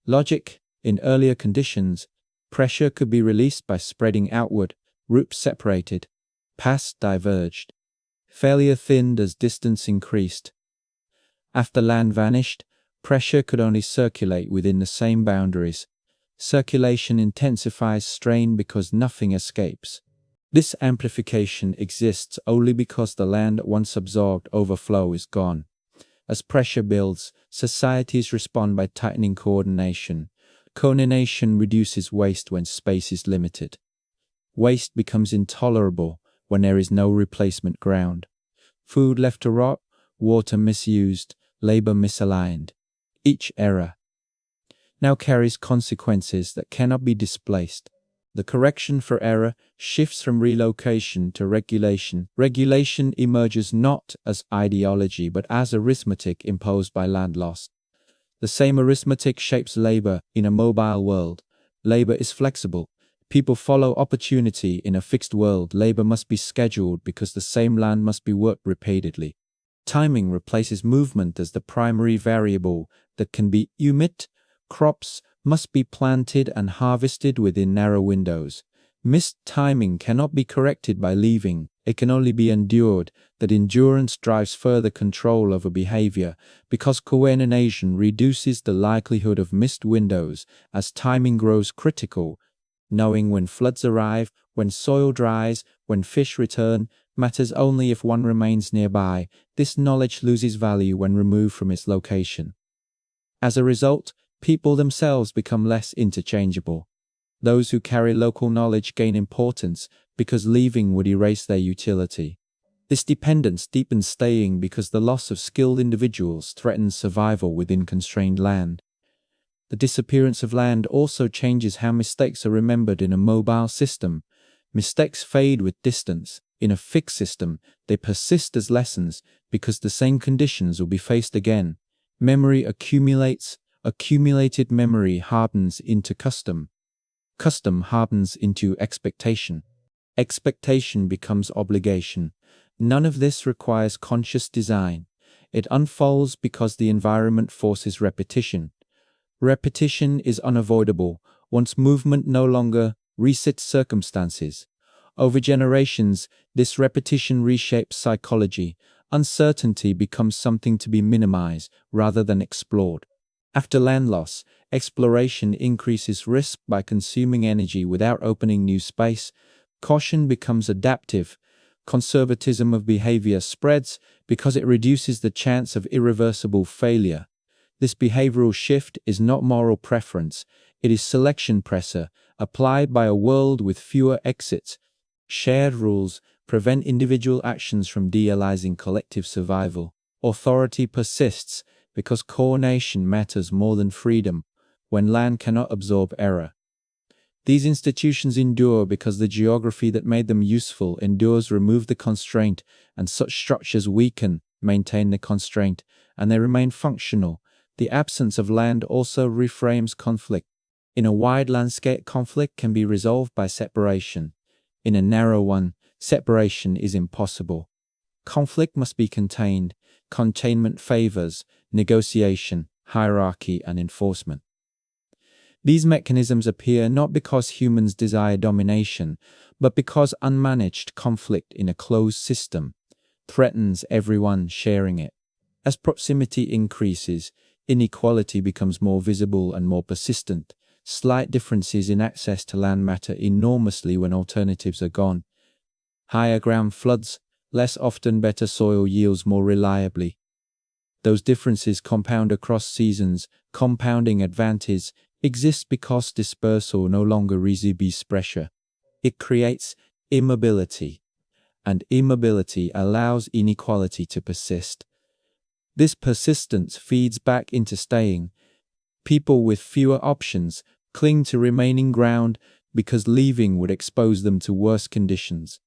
Speaker 1: Logic, in earlier conditions, pressure could be released by spreading outward, routes separated, paths diverged. Failure thinned as distance increased. After land vanished, pressure could only circulate within the same boundaries. Circulation intensifies strain because nothing escapes. This amplification exists only because the land once absorbed overflow is gone. As pressure builds, societies respond by tightening coordination. Coordination reduces waste when space is limited. Waste becomes intolerable when there is no replacement ground. Food left to rot, water misused, labor misaligned. Each error now carries consequences that cannot be displaced. The correction for error shifts from relocation to regulation. Regulation emerges not as ideology but as arithmetic imposed by land loss. The same arithmetic shapes labor in a mobile world. Labor is flexible. People follow opportunity. In a fixed world, labor must be scheduled because the same land must be worked repeatedly. Timing replaces movement as the primary variable that can be umit. Crops must be planted and harvested within narrow windows. Missed timing cannot be corrected by leaving. It can only be endured. That endurance drives further control over behavior because coordination reduces the likelihood of missed windows as timing grows critical. Knowing when floods arrive, when soil dries, when fish return, matters only if one remains nearby. This knowledge loses value when removed from its location. As a result, people themselves become less interchangeable. Those who carry local knowledge gain importance because leaving would erase their utility. This dependence deepens staying because the loss of skilled individuals threatens survival within constrained land. The disappearance of land also changes how mistakes are remembered in a mobile system. Mistakes fade with distance. In a fixed system, they persist as lessons because the same conditions will be faced again. Memory accumulates. Accumulated memory hardens into custom. Custom hardens into expectation. Expectation becomes obligation. None of this requires conscious design. It unfolds because the environment forces repetition. Repetition is unavoidable once movement no longer resets circumstances. Over generations, this repetition reshapes psychology. Uncertainty becomes something to be minimized rather than explored. After land loss, exploration increases risk by consuming energy without opening new space. Caution becomes adaptive. Conservatism of behavior spreads because it reduces the chance of irreversible failure. This behavioral shift is not moral preference, it is selection pressure applied by a world with fewer exits. Shared rules prevent individual actions from idealizing collective survival. Authority persists because coordination matters more than freedom when land cannot absorb error. These institutions endure because the geography that made them useful endures. Remove the constraint, and such structures weaken, maintain the constraint, and they remain functional. The absence of land also reframes conflict. In a wide landscape, conflict can be resolved by separation. In a narrow one, separation is impossible. Conflict must be contained. Containment favors negotiation, hierarchy, and enforcement. These mechanisms appear not because humans desire domination, but because unmanaged conflict in a closed system threatens everyone sharing it. As proximity increases, inequality becomes more visible and more persistent. Slight differences in access to land matter enormously when alternatives are gone. Higher ground floods, less often better soil yields more reliably. Those differences compound across seasons. Compounding advantage exists because dispersal no longer receives pressure. It creates immobility, and immobility allows inequality to persist. This persistence feeds back into staying. People with fewer options cling to remaining ground because leaving would expose them to worse conditions.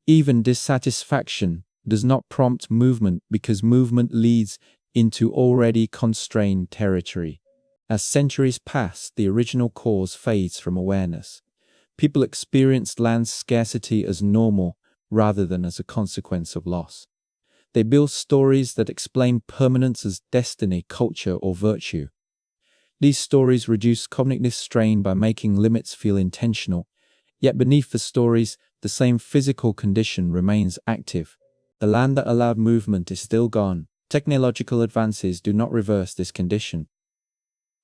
Speaker 1: Even dissatisfaction does not prompt movement because movement leads into already constrained territory. As centuries pass, the original cause fades from awareness. People experienced land scarcity as normal rather than as a consequence of loss. They build stories that explain permanence as destiny, culture, or virtue. These stories reduce cognitive strain by making limits feel intentional, yet beneath the stories, the same physical condition remains active. The land that allowed movement is still gone. Technological advances do not reverse this condition.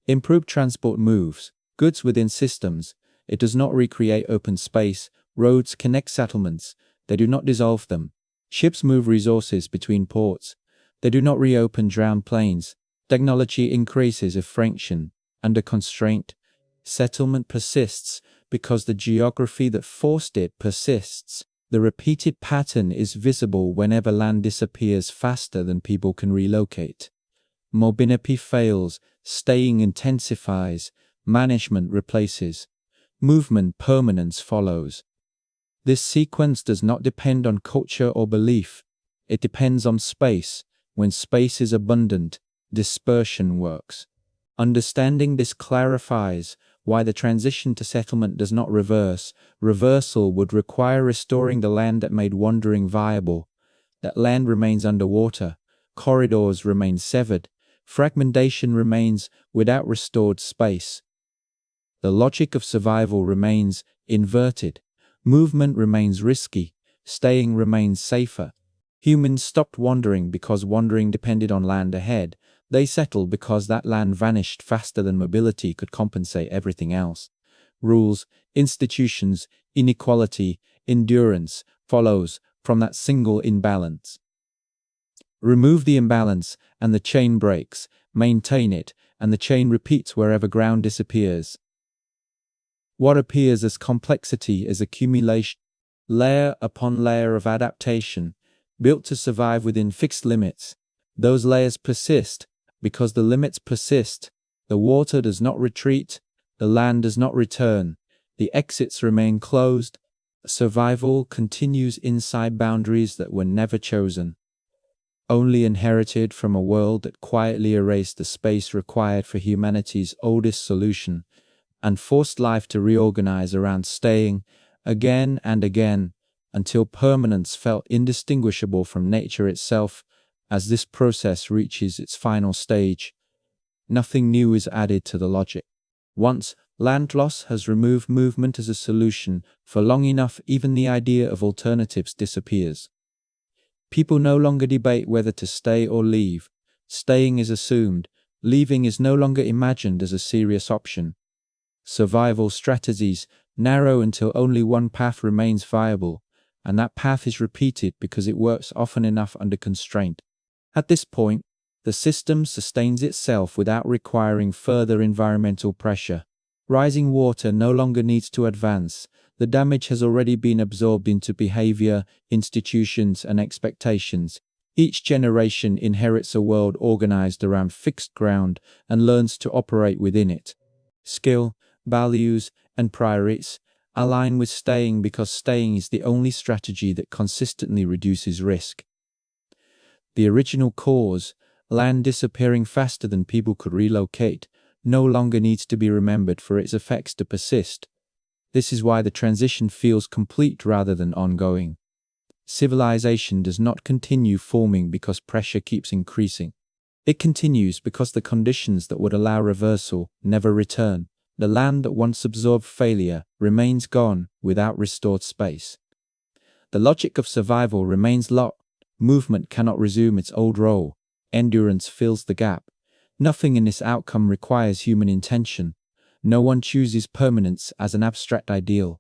Speaker 1: Improved transport moves goods within systems. It does not recreate open space. Roads connect settlements. They do not dissolve them. Ships move resources between ports. They do not reopen drowned plains. Technology increases if friction under constraint. Settlement persists because the geography that forced it persists. The repeated pattern is visible whenever land disappears faster than people can relocate. Mobility fails, staying intensifies, management replaces, movement permanence follows. This sequence does not depend on culture or belief. It depends on space. When space is abundant, dispersion works. Understanding this clarifies why the transition to settlement does not reverse. Reversal would require restoring the land that made wandering viable. That land remains underwater. Corridors remain severed. Fragmentation remains without restored space. The logic of survival remains inverted. Movement remains risky. Staying remains safer. Humans stopped wandering because wandering depended on land ahead. They settled because that land vanished faster than mobility could compensate everything else. Rules, institutions, inequality, endurance follows from that single imbalance. Remove the imbalance and the chain breaks. Maintain it and the chain repeats wherever ground disappears. What appears as complexity is accumulation, layer upon layer of adaptation, built to survive within fixed limits. Those layers persist because the limits persist. The water does not retreat, the land does not return, the exits remain closed. Survival continues inside boundaries that were never chosen, only inherited from a world that quietly erased the space required for humanity's oldest solution, and forced life to reorganize around staying again and again until permanence felt indistinguishable from nature itself. As this process reaches its final stage, Nothing new is added to the logic. Once land loss has removed movement as a solution, for long enough even the idea of alternatives disappears. People no longer debate whether to stay or leave. Staying is assumed. Leaving is no longer imagined as a serious option. Survival strategies narrow until only one path remains viable, and that path is repeated because it works often enough under constraint. At this point, the system sustains itself without requiring further environmental pressure. Rising water no longer needs to advance. The damage has already been absorbed into behavior, institutions, and expectations. Each generation inherits a world organized around fixed ground and learns to operate within it. Skill, values, and priorities align with staying because staying is the only strategy that consistently reduces risk. The original cause, land disappearing faster than people could relocate, no longer needs to be remembered for its effects to persist. This is why the transition feels complete rather than ongoing. Civilization does not continue forming because pressure keeps increasing. It continues because the conditions that would allow reversal never return. The land that once absorbed failure remains gone without restored space. The logic of survival remains locked. Movement cannot resume its old role. Endurance fills the gap. Nothing in this outcome requires human intention. No one chooses permanence as an abstract ideal.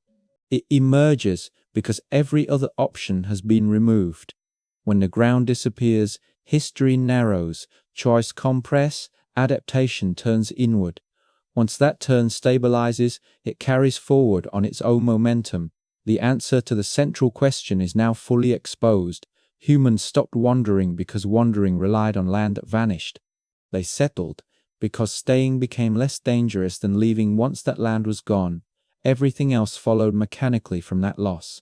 Speaker 1: It emerges because every other option has been removed. When the ground disappears, history narrows, choice compresses, adaptation turns inward. Once that turn stabilizes, it carries forward on its own momentum. The answer to the central question is now fully exposed. Humans stopped wandering because wandering relied on land that vanished. They settled because staying became less dangerous than leaving once that land was gone. Everything else followed mechanically from that loss.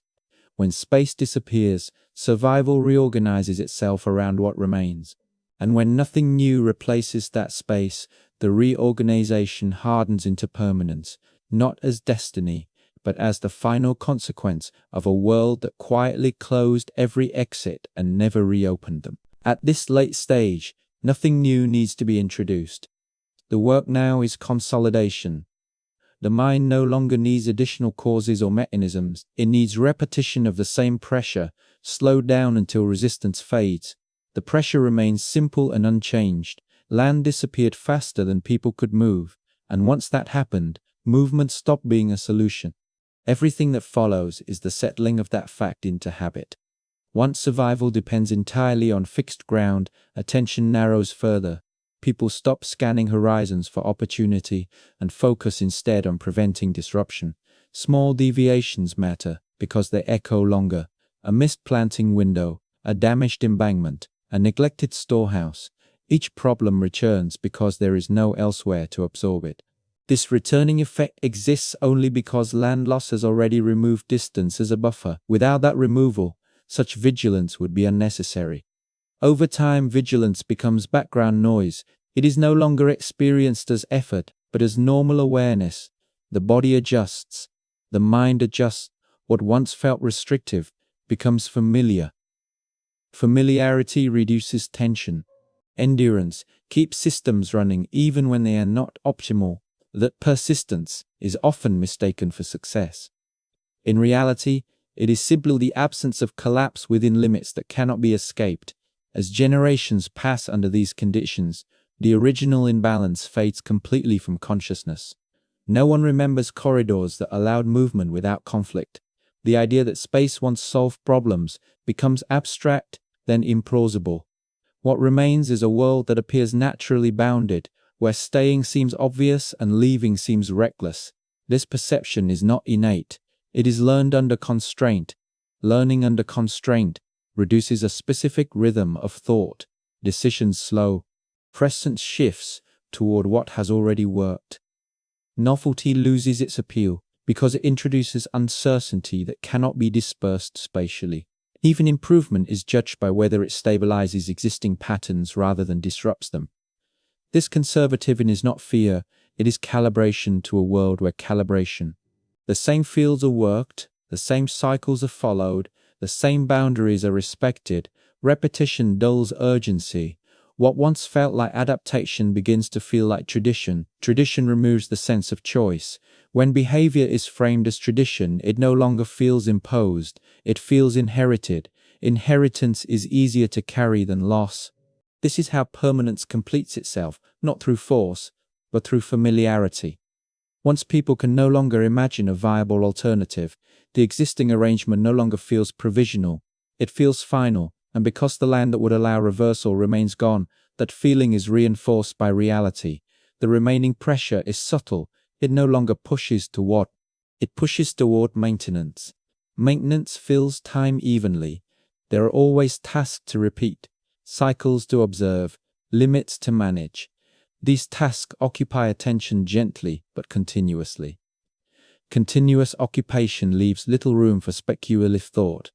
Speaker 1: When space disappears, survival reorganizes itself around what remains. And when nothing new replaces that space, the reorganization hardens into permanence, not as destiny, but as the final consequence of a world that quietly closed every exit and never reopened them. At this late stage, nothing new needs to be introduced. The work now is consolidation. The mind no longer needs additional causes or mechanisms. It needs repetition of the same pressure, slowed down until resistance fades. The pressure remains simple and unchanged. Land disappeared faster than people could move, and once that happened, movement stopped being a solution. Everything that follows is the settling of that fact into habit. Once survival depends entirely on fixed ground, attention narrows further. People stop scanning horizons for opportunity and focus instead on preventing disruption. Small deviations matter because they echo longer. A missed planting window, a damaged embankment, a neglected storehouse. Each problem returns because there is no elsewhere to absorb it. This returning effect exists only because land loss has already removed distance as a buffer. Without that removal, such vigilance would be unnecessary. Over time, vigilance becomes background noise. It is no longer experienced as effort, but as normal awareness. The body adjusts. The mind adjusts. What once felt restrictive becomes familiar. Familiarity reduces tension. Endurance keeps systems running even when they are not optimal. That persistence is often mistaken for success. In reality, it is simply the absence of collapse within limits that cannot be escaped. As generations pass under these conditions, the original imbalance fades completely from consciousness. No one remembers corridors that allowed movement without conflict. The idea that space once solved problems becomes abstract, then implausible. What remains is a world that appears naturally bounded, where staying seems obvious and leaving seems reckless. This perception is not innate. It is learned under constraint. Learning under constraint reduces a specific rhythm of thought. Decisions slow. Presence shifts toward what has already worked. Novelty loses its appeal because it introduces uncertainty that cannot be dispersed spatially. Even improvement is judged by whether it stabilizes existing patterns rather than disrupts them. This conservatism is not fear, it is calibration to a world where calibration. The same fields are worked, the same cycles are followed, the same boundaries are respected, repetition dulls urgency. What once felt like adaptation begins to feel like tradition. Tradition removes the sense of choice. When behavior is framed as tradition, it no longer feels imposed, it feels inherited. Inheritance is easier to carry than loss. This is how permanence completes itself, not through force, but through familiarity. Once people can no longer imagine a viable alternative, the existing arrangement no longer feels provisional, it feels final, and because the land that would allow reversal remains gone, that feeling is reinforced by reality. The remaining pressure is subtle, it no longer pushes toward, it pushes toward maintenance. Maintenance fills time evenly. There are always tasks to repeat, cycles to observe, limits to manage. These tasks occupy attention gently but continuously. Continuous occupation leaves little room for speculative thought.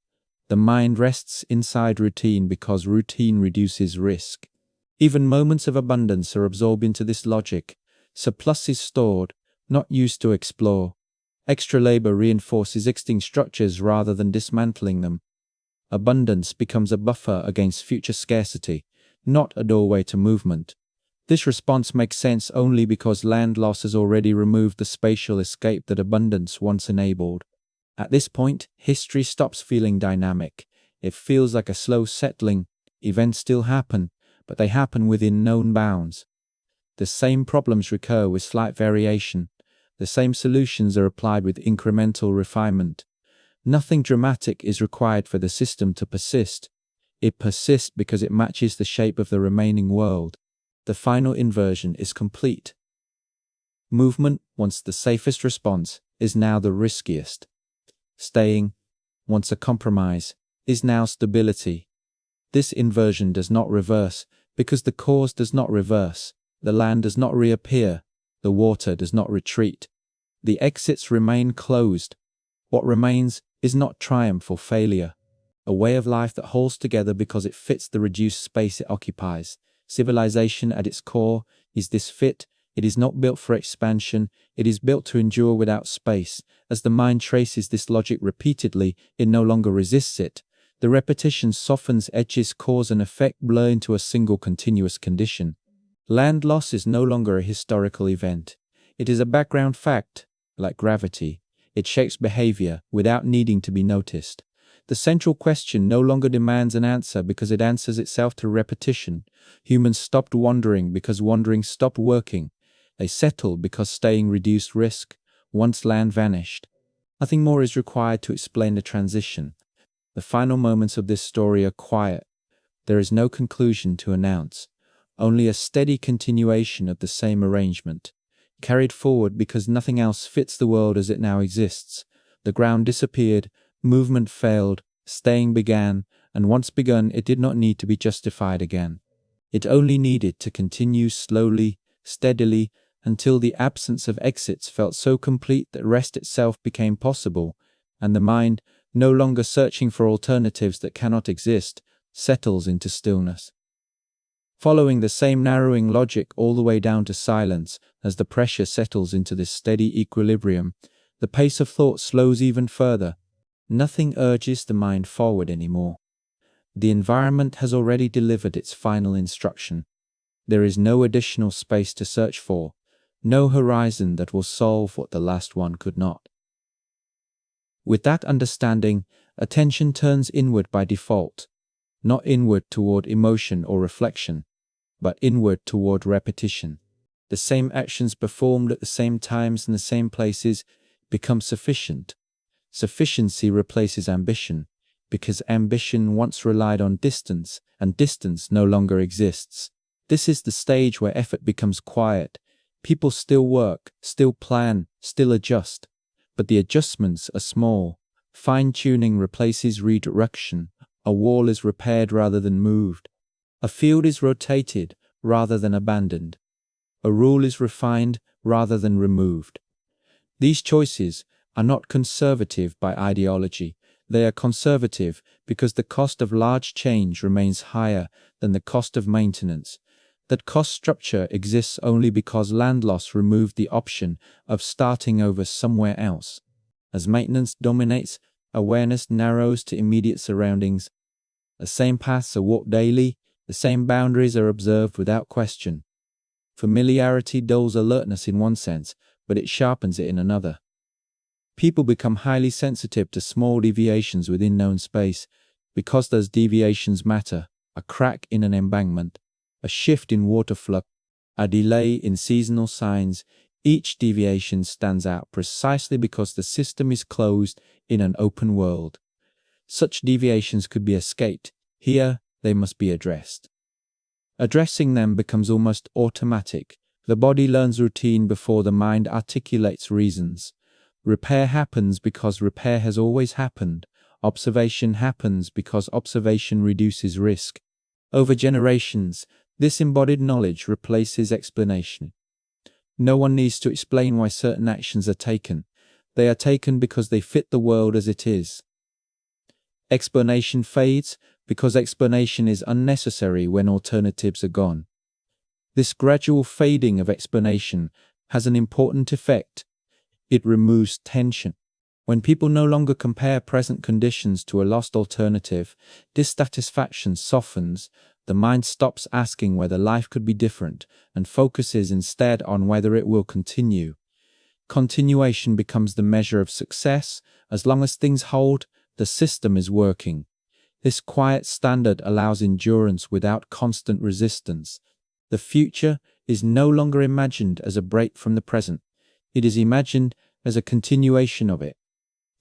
Speaker 1: The mind rests inside routine because routine reduces risk. Even moments of abundance are absorbed into this logic. Surplus is stored, not used to explore. Extra labor reinforces existing structures rather than dismantling them. Abundance becomes a buffer against future scarcity, not a doorway to movement. This response makes sense only because land loss has already removed the spatial escape that abundance once enabled. At this point, history stops feeling dynamic. It feels like a slow settling. Events still happen, but they happen within known bounds. The same problems recur with slight variation. The same solutions are applied with incremental refinement. Nothing dramatic is required for the system to persist. It persists because it matches the shape of the remaining world. The final inversion is complete. Movement, once the safest response, is now the riskiest. Staying, once a compromise, is now stability. This inversion does not reverse because the cause does not reverse. The land does not reappear. The water does not retreat. The exits remain closed. What remains is not triumph or failure. A way of life that holds together because it fits the reduced space it occupies. Civilization at its core is this fit. It is not built for expansion, it is built to endure without space. As the mind traces this logic repeatedly, it no longer resists it. The repetition softens edges, cause and effect blur into a single continuous condition. Land loss is no longer a historical event. It is a background fact, like gravity. It shapes behavior without needing to be noticed. The central question no longer demands an answer because it answers itself through repetition. Humans stopped wandering because wandering stopped working. They settled because staying reduced risk. Once land vanished, nothing more is required to explain the transition. The final moments of this story are quiet. There is no conclusion to announce, only a steady continuation of the same arrangement, carried forward because nothing else fits the world as it now exists. The ground disappeared, movement failed, staying began, and once begun it did not need to be justified again. It only needed to continue slowly, steadily, until the absence of exits felt so complete that rest itself became possible, and the mind, no longer searching for alternatives that cannot exist, settles into stillness. Following the same narrowing logic all the way down to silence, as the pressure settles into this steady equilibrium, the pace of thought slows even further. Nothing urges the mind forward anymore. The environment has already delivered its final instruction. There is no additional space to search for, no horizon that will solve what the last one could not. With that understanding, attention turns inward by default, not inward toward emotion or reflection, but inward toward repetition. The same actions performed at the same times in the same places become sufficient. Sufficiency replaces ambition, because ambition once relied on distance, and distance no longer exists. This is the stage where effort becomes quiet. People still work, still plan, still adjust, but the adjustments are small. Fine-tuning replaces redirection. A wall is repaired rather than moved. A field is rotated rather than abandoned. A rule is refined rather than removed. These choices are not conservative by ideology. They are conservative because the cost of large change remains higher than the cost of maintenance. That cost structure exists only because land loss removed the option of starting over somewhere else. As maintenance dominates, awareness narrows to immediate surroundings. The same paths are walked daily, the The same boundaries are observed without question. Familiarity dulls alertness in one sense, but it sharpens it in another. People become highly sensitive to small deviations within known space because those deviations matter. A crack in an embankment, a shift in water flow, a delay in seasonal signs. Each deviation stands out precisely because the system is closed in an open world. Such deviations could be escaped. Here, they must be addressed. Addressing them becomes almost automatic. The body learns routine before the mind articulates reasons. Repair happens because repair has always happened. Observation happens because observation reduces risk. Over generations, this embodied knowledge replaces explanation. No one needs to explain why certain actions are taken. They are taken because they fit the world as it is. Explanation fades because explanation is unnecessary when alternatives are gone. This gradual fading of explanation has an important effect. It removes tension. When people no longer compare present conditions to a lost alternative, dissatisfaction softens. The mind stops asking whether life could be different and focuses instead on whether it will continue. Continuation becomes the measure of success. As long as things hold, the system is working. This quiet standard allows endurance without constant resistance. The future is no longer imagined as a break from the present. It is imagined as a continuation of it.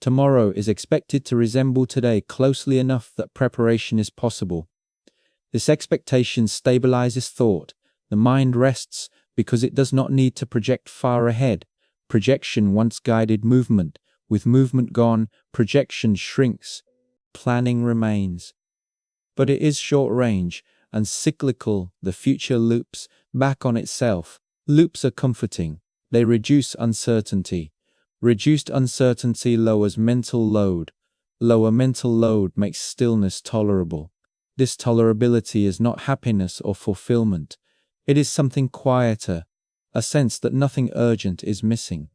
Speaker 1: Tomorrow is expected to resemble today closely enough that preparation is possible. This expectation stabilizes thought. The mind rests because it does not need to project far ahead. Projection once guided movement. With movement gone, projection shrinks. Planning remains. But it is short range and cyclical. The future loops back on itself. Loops are comforting. They reduce uncertainty. Reduced uncertainty lowers mental load. Lower mental load makes stillness tolerable. This tolerability is not happiness or fulfillment. It is something quieter, a sense that nothing urgent is missing.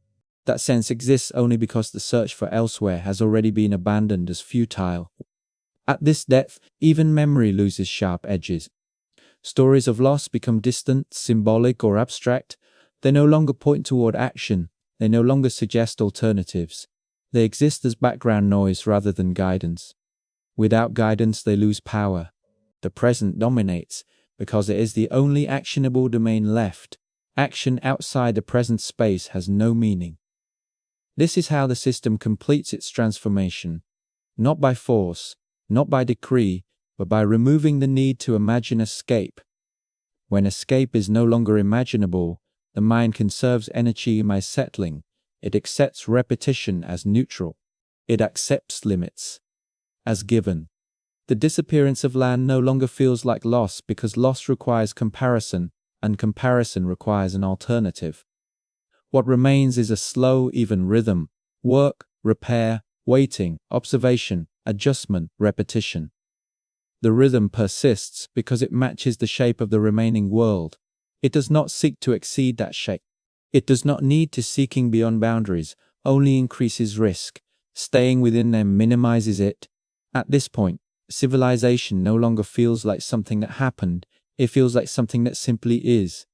Speaker 1: That sense exists only because the search for elsewhere has already been abandoned as futile. At this depth, even memory loses sharp edges. Stories of loss become distant, symbolic, or abstract. They no longer point toward action. They no longer suggest alternatives. They exist as background noise rather than guidance. Without guidance, they lose power. The present dominates because it is the only actionable domain left. Action outside the present space has no meaning. This is how the system completes its transformation, not by force, not by decree, but by removing the need to imagine escape. When escape is no longer imaginable, the mind conserves energy by settling. It accepts repetition as neutral. It accepts limits as given. The disappearance of land no longer feels like loss because loss requires comparison, and comparison requires an alternative. What remains is a slow, even rhythm: work, repair, waiting, observation, adjustment, repetition. The rhythm persists because it matches the shape of the remaining world. It does not seek to exceed that shape. It does not need to seeking beyond boundaries, only increases risk. Staying within them minimizes it. At this point, civilization no longer feels like something that happened. It feels like something that simply is.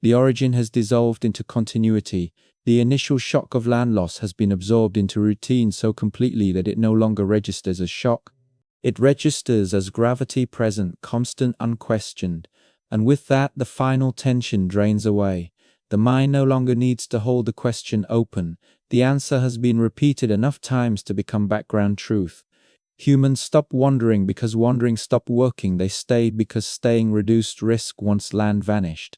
Speaker 1: The origin has dissolved into continuity. The initial shock of land loss has been absorbed into routine so completely that it no longer registers as shock. It registers as gravity present, constant, unquestioned. And with that, the final tension drains away. The mind no longer needs to hold the question open. The answer has been repeated enough times to become background truth. Humans stopped wandering because wandering stopped working. They stayed because staying reduced risk once land vanished.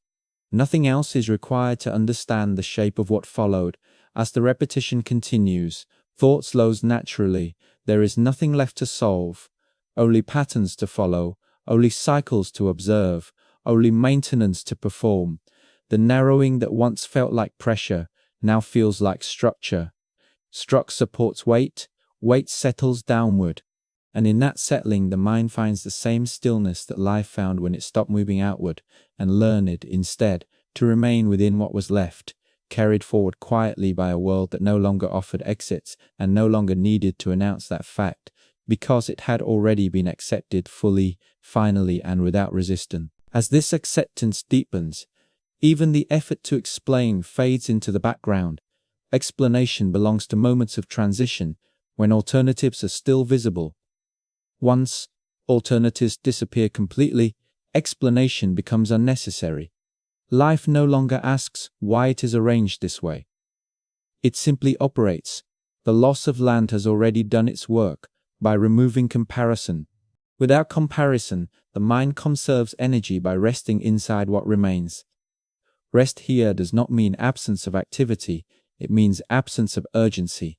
Speaker 1: Nothing else is required to understand the shape of what followed. As the repetition continues, thought slows naturally. There is nothing left to solve, only patterns to follow, only cycles to observe, only maintenance to perform. The narrowing that once felt like pressure now feels like structure. Structure supports weight, weight settles downward. And in that settling, the mind finds the same stillness that life found when it stopped moving outward and learned, instead, to remain within what was left, carried forward quietly by a world that no longer offered exits and no longer needed to announce that fact, because it had already been accepted fully, finally and without resistance. As this acceptance deepens, even the effort to explain fades into the background. Explanation belongs to moments of transition when alternatives are still visible. Once alternatives disappear completely, explanation becomes unnecessary. Life no longer asks why it is arranged this way. It simply operates. The loss of land has already done its work by removing comparison. Without comparison, the mind conserves energy by resting inside what remains. Rest here does not mean absence of activity, it means absence of urgency.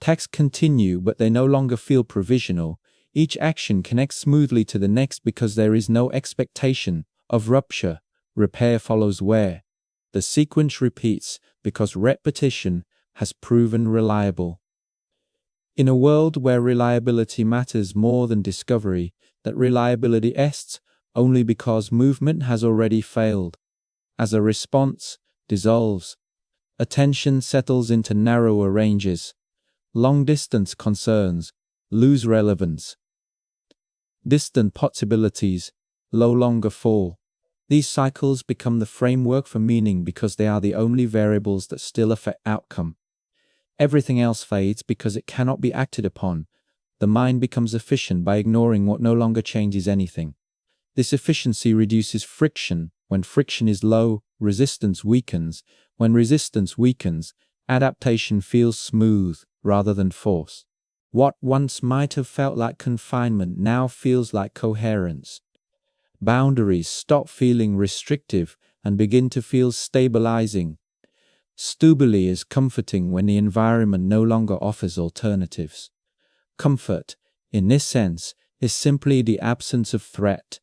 Speaker 1: Tasks continue, but they no longer feel provisional. Each action connects smoothly to the next because there is no expectation of rupture. Repair follows wear. The sequence repeats because repetition has proven reliable. In a world where reliability matters more than discovery, that reliability ests only because movement has already failed. As a response dissolves, attention settles into narrower ranges. Long-distance concerns lose relevance. Distant possibilities no longer fall. These cycles become the framework for meaning because they are the only variables that still affect outcome. Everything else fades because it cannot be acted upon. The mind becomes efficient by ignoring what no longer changes anything. This efficiency reduces friction. When friction is low, resistance weakens. When resistance weakens, adaptation feels smooth rather than forced. What once might have felt like confinement now feels like coherence. Boundaries stop feeling restrictive and begin to feel stabilizing. Stability is comforting when the environment no longer offers alternatives. Comfort, in this sense, is simply the absence of threat.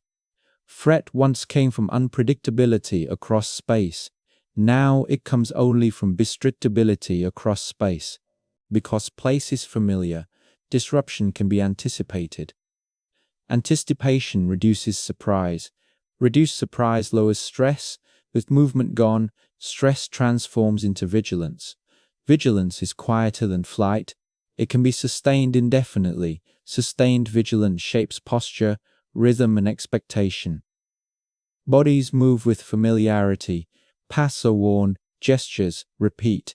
Speaker 1: Threat once came from unpredictability across space. Now it comes only from restrictability across space. Because place is familiar, disruption can be anticipated. Anticipation reduces surprise. Reduced surprise lowers stress. With movement gone, stress transforms into vigilance. Vigilance is quieter than flight. It can be sustained indefinitely. Sustained vigilance shapes posture, rhythm, and expectation. Bodies move with familiarity. Paths are worn, gestures repeat.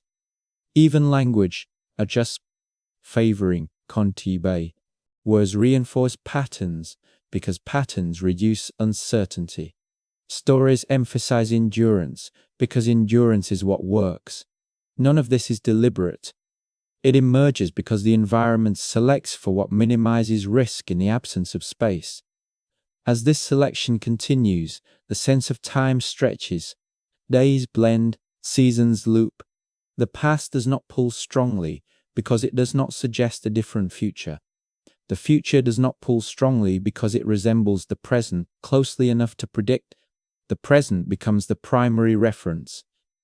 Speaker 1: Even language adjusts, favoring contibe. Words reinforce patterns because patterns reduce uncertainty. Stories emphasize endurance because endurance is what works. None of this is deliberate. It emerges because the environment selects for what minimizes risk in the absence of space. As this selection continues, the sense of time stretches. Days blend, seasons loop. The past does not pull strongly because it does not suggest a different future. The future does not pull strongly because it resembles the present closely enough to predict. The present becomes the primary reference.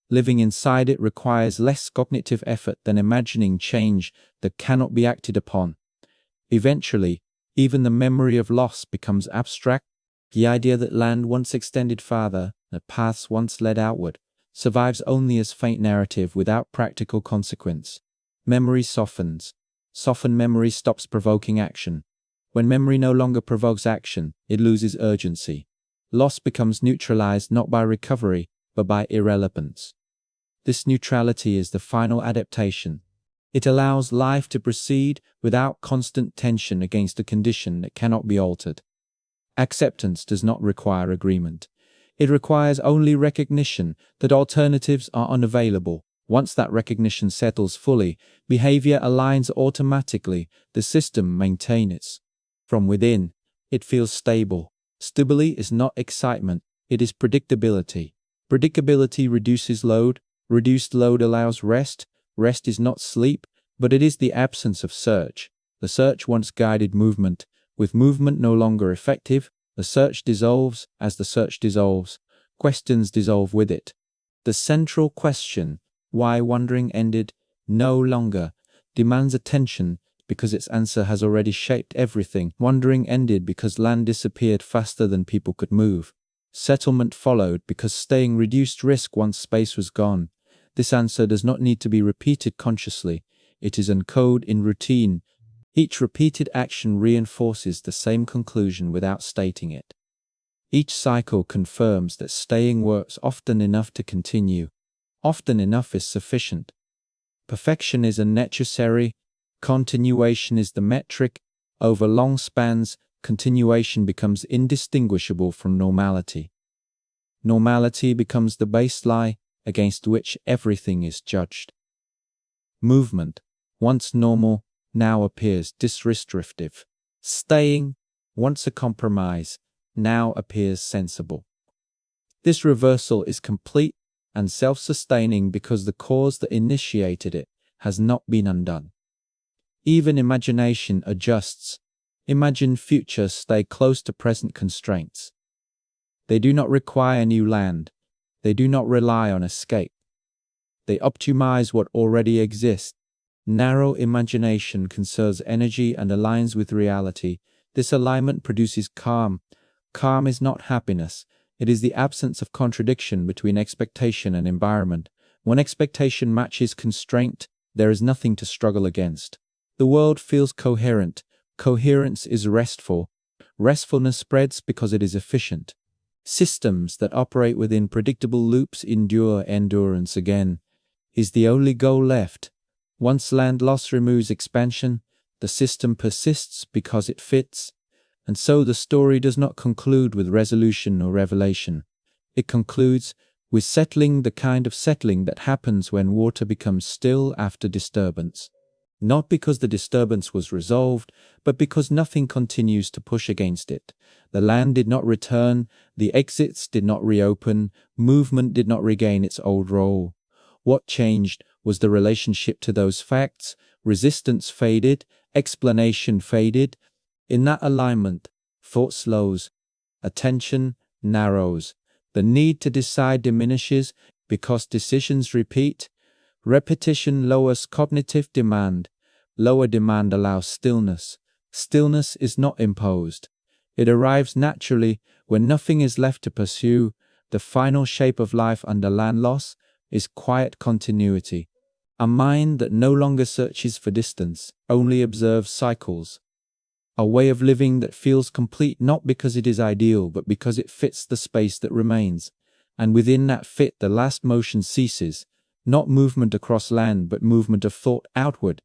Speaker 1: Living inside it requires less cognitive effort than imagining change that cannot be acted upon. Eventually, even the memory of loss becomes abstract. The idea that land once extended farther, that paths once led outward, survives only as faint narrative without practical consequence. Memory softens. Softened memory stops provoking action. When memory no longer provokes action, it loses urgency. Loss becomes neutralized not by recovery, but by irrelevance. This neutrality is the final adaptation. It allows life to proceed without constant tension against a condition that cannot be altered. Acceptance does not require agreement. It requires only recognition that alternatives are unavailable. Once that recognition settles fully, behavior aligns automatically, the system maintains. From within, it feels stable. Stability is not excitement, it is predictability. Predictability reduces load. Reduced load allows rest. Rest is not sleep, but it is the absence of search. The search once guided movement. With movement no longer effective, the search dissolves. As the search dissolves, questions dissolve with it. The central question, why wandering ended, no longer demands attention because its answer has already shaped everything. Wandering ended because land disappeared faster than people could move. Settlement followed because staying reduced risk once space was gone. This answer does not need to be repeated consciously. It is encoded in routine. Each repeated action reinforces the same conclusion without stating it. Each cycle confirms that staying works often enough to continue. Often enough is sufficient. Perfection is unnecessary. Continuation is the metric. Over long spans, continuation becomes indistinguishable from normality. Normality becomes the baseline against which everything is judged. Movement, once normal, now appears disrestrictive. Staying, once a compromise, now appears sensible. This reversal is complete and self-sustaining because the cause that initiated it has not been undone. Even imagination adjusts. Imagined futures stay close to present constraints. They do not require new land. They do not rely on escape. They optimize what already exists. Narrow imagination conserves energy and aligns with reality. This alignment produces calm. Calm is not happiness. It is the absence of contradiction between expectation and environment. When expectation matches constraint, there is nothing to struggle against. The world feels coherent. Coherence is restful. Restfulness spreads because it is efficient. Systems that operate within predictable loops endure. Endurance again is the only goal left. Once land loss removes expansion, the system persists because it fits. And so the story does not conclude with resolution or revelation. It concludes with settling, the kind of settling that happens when water becomes still after disturbance. Not because the disturbance was resolved, but because nothing continues to push against it. The land did not return, the exits did not reopen, movement did not regain its old role. What changed was the relationship to those facts. Resistance faded, explanation faded. In that alignment, thought slows, attention narrows. The need to decide diminishes because decisions repeat. Repetition lowers cognitive demand. Lower demand allows stillness. Stillness is not imposed. It arrives naturally when nothing is left to pursue. The final shape of life under land loss is quiet continuity. A mind that no longer searches for distance, only observes cycles. A way of living that feels complete not because it is ideal, but because it fits the space that remains. And within that fit, the last motion ceases. Not movement across land, but movement of thought outward.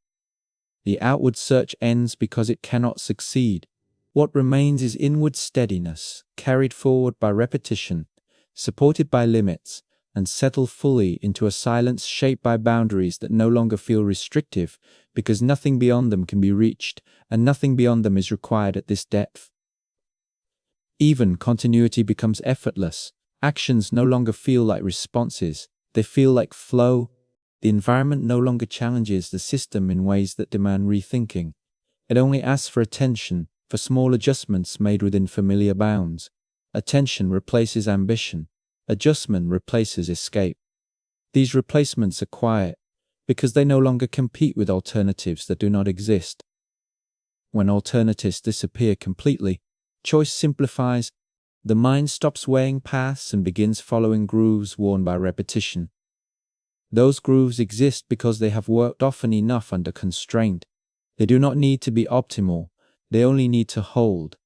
Speaker 1: The outward search ends because it cannot succeed. What remains is inward steadiness, carried forward by repetition, supported by limits, and settled fully into a silence shaped by boundaries that no longer feel restrictive, because nothing beyond them can be reached, and nothing beyond them is required at this depth. Even continuity becomes effortless. Actions no longer feel like responses. They feel like flow. The environment no longer challenges the system in ways that demand rethinking. It only asks for attention, for small adjustments made within familiar bounds. Attention replaces ambition. Adjustment replaces escape. These replacements are quiet because they no longer compete with alternatives that do not exist. When alternatives disappear completely, choice simplifies. The mind stops weighing paths and begins following grooves worn by repetition. Those grooves exist because they have worked often enough under constraint. They do not need to be optimal. They only need to hold.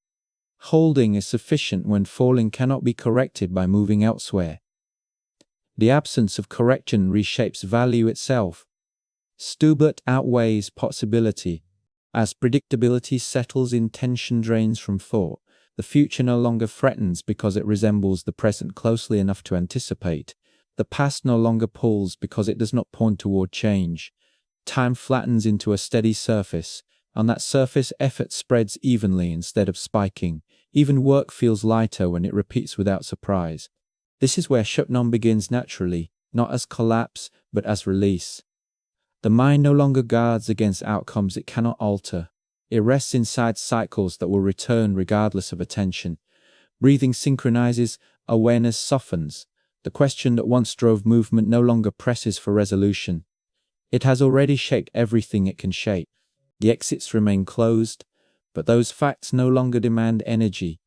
Speaker 1: Holding is sufficient when falling cannot be corrected by moving elsewhere. The absence of correction reshapes value itself. Stubert outweighs possibility. As predictability settles in, tension drains from thought. The future no longer threatens because it resembles the present closely enough to anticipate. The past no longer pulls because it does not point toward change. Time flattens into a steady surface. On that surface, effort spreads evenly instead of spiking. Even work feels lighter when it repeats without surprise. This is where shutdown begins naturally, not as collapse, but as release. The mind no longer guards against outcomes it cannot alter. It rests inside cycles that will return regardless of attention. Breathing synchronizes, awareness softens. The question that once drove movement no longer presses for resolution. It has already shaped everything it can shape. The exits remain closed, but those facts no longer demand energy.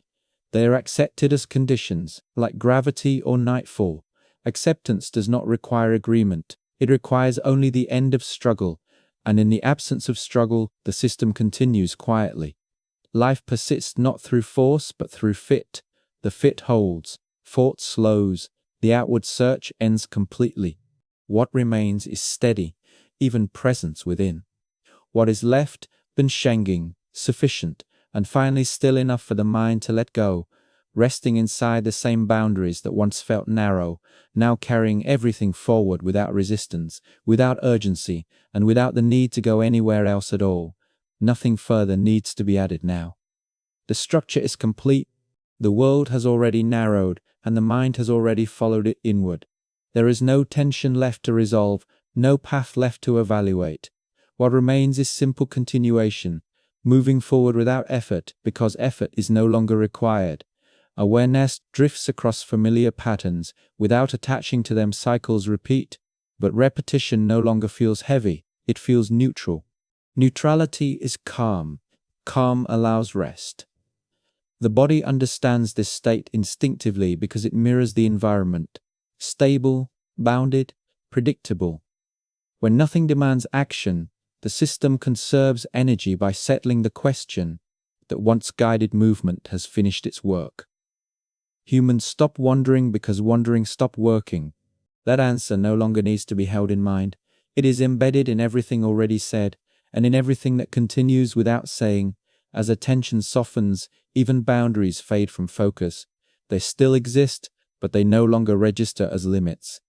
Speaker 1: They are accepted as conditions, like gravity or nightfall. Acceptance does not require agreement. It requires only the end of struggle. And in the absence of struggle, the system continues quietly. Life persists not through force, but through fit. The fit holds, thought slows, the outward search ends completely. What remains is steady, even presence within. What is left, benshenging, sufficient, and finally still enough for the mind to let go, resting inside the same boundaries that once felt narrow, now carrying everything forward without resistance, without urgency, and without the need to go anywhere else at all. Nothing further needs to be added now. The structure is complete, the world has already narrowed, and the mind has already followed it inward. There is no tension left to resolve, no path left to evaluate. What remains is simple continuation, moving forward without effort, because effort is no longer required. Awareness drifts across familiar patterns, without attaching to them. Cycles repeat, but repetition no longer feels heavy, it feels neutral. Neutrality is calm. Calm allows rest. The body understands this state instinctively because it mirrors the environment. Stable, bounded, predictable. When nothing demands action, the system conserves energy by settling the question that once guided movement has finished its work. Humans stop wandering because wandering stopped working. That answer no longer needs to be held in mind. It is embedded in everything already said, and in everything that continues without saying. As attention softens, even boundaries fade from focus. They still exist, but they no longer register as limits.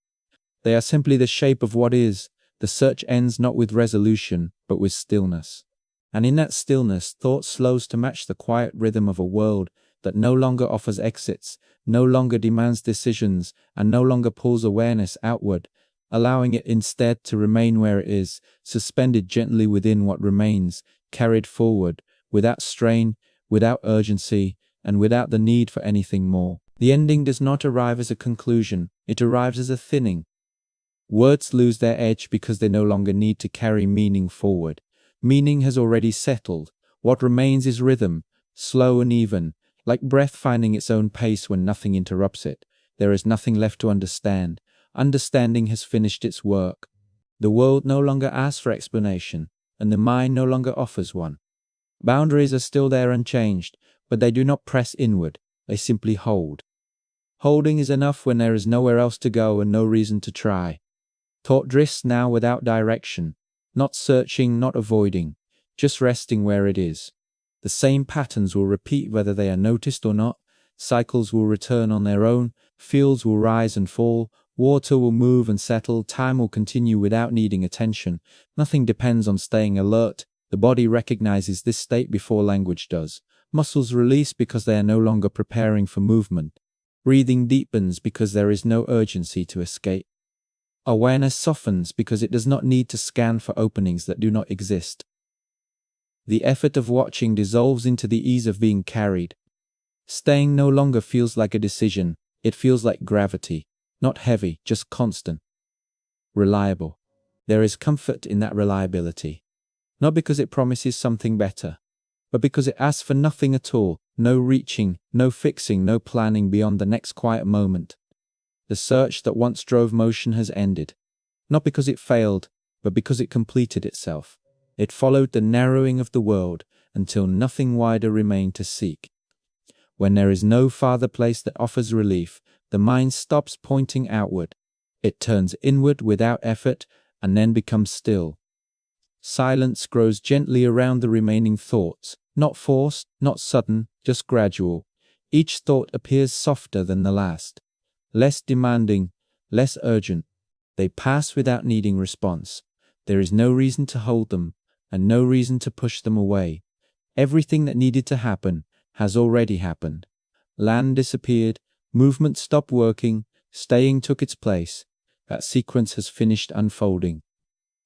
Speaker 1: They are simply the shape of what is. The search ends not with resolution, but with stillness. And in that stillness, thought slows to match the quiet rhythm of a world that no longer offers exits, no longer demands decisions, and no longer pulls awareness outward, allowing it instead to remain where it is, suspended gently within what remains, carried forward, without strain, without urgency, and without the need for anything more. The ending does not arrive as a conclusion, it arrives as a thinning. Words lose their edge because they no longer need to carry meaning forward. Meaning has already settled. What remains is rhythm, slow and even, like breath finding its own pace when nothing interrupts it. There is nothing left to understand. Understanding has finished its work. The world no longer asks for explanation, and the mind no longer offers one. Boundaries are still there unchanged, but they do not press inward, they simply hold. Holding is enough when there is nowhere else to go and no reason to try. Thought drifts now without direction, not searching, not avoiding, just resting where it is. The same patterns will repeat whether they are noticed or not. Cycles will return on their own. Fields will rise and fall. Water will move and settle. Time will continue without needing attention. Nothing depends on staying alert. The body recognizes this state before language does. Muscles release because they are no longer preparing for movement. Breathing deepens because there is no urgency to escape. Awareness softens because it does not need to scan for openings that do not exist. The effort of watching dissolves into the ease of being carried. Staying no longer feels like a decision, it feels like gravity, not heavy, just constant. Reliable. There is comfort in that reliability. Not because it promises something better, but because it asks for nothing at all, no reaching, no fixing, no planning beyond the next quiet moment. The search that once drove motion has ended, not because it failed, but because it completed itself. It followed the narrowing of the world until nothing wider remained to seek. When there is no farther place that offers relief, the mind stops pointing outward. It turns inward without effort and then becomes still. Silence grows gently around the remaining thoughts, not forced, not sudden, just gradual. Each thought appears softer than the last, less demanding, less urgent. They pass without needing response. There is no reason to hold them, and no reason to push them away. Everything that needed to happen has already happened. Land disappeared, movement stopped working, staying took its place. That sequence has finished unfolding.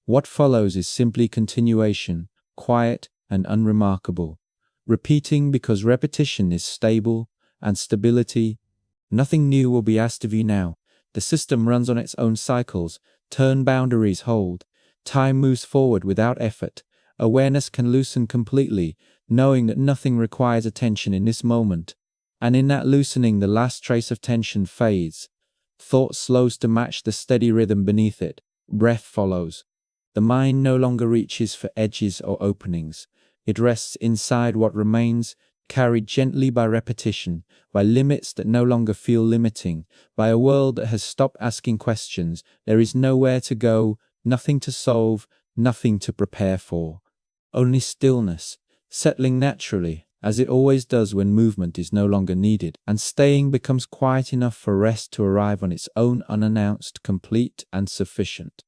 Speaker 1: What follows is simply continuation, quiet and unremarkable. Repeating because repetition is stable, and stability. Nothing new will be asked of you now. The system runs on its own cycles. Turn boundaries hold. Time moves forward without effort. Awareness can loosen completely, knowing that nothing requires attention in this moment. And in that loosening, the last trace of tension fades. Thought slows to match the steady rhythm beneath it. Breath follows. The mind no longer reaches for edges or openings. It rests inside what remains, carried gently by repetition, by limits that no longer feel limiting, by a world that has stopped asking questions. There is nowhere to go, nothing to solve, nothing to prepare for. Only stillness, settling naturally, as it always does when movement is no longer needed, and staying becomes quiet enough for rest to arrive on its own unannounced, complete and sufficient.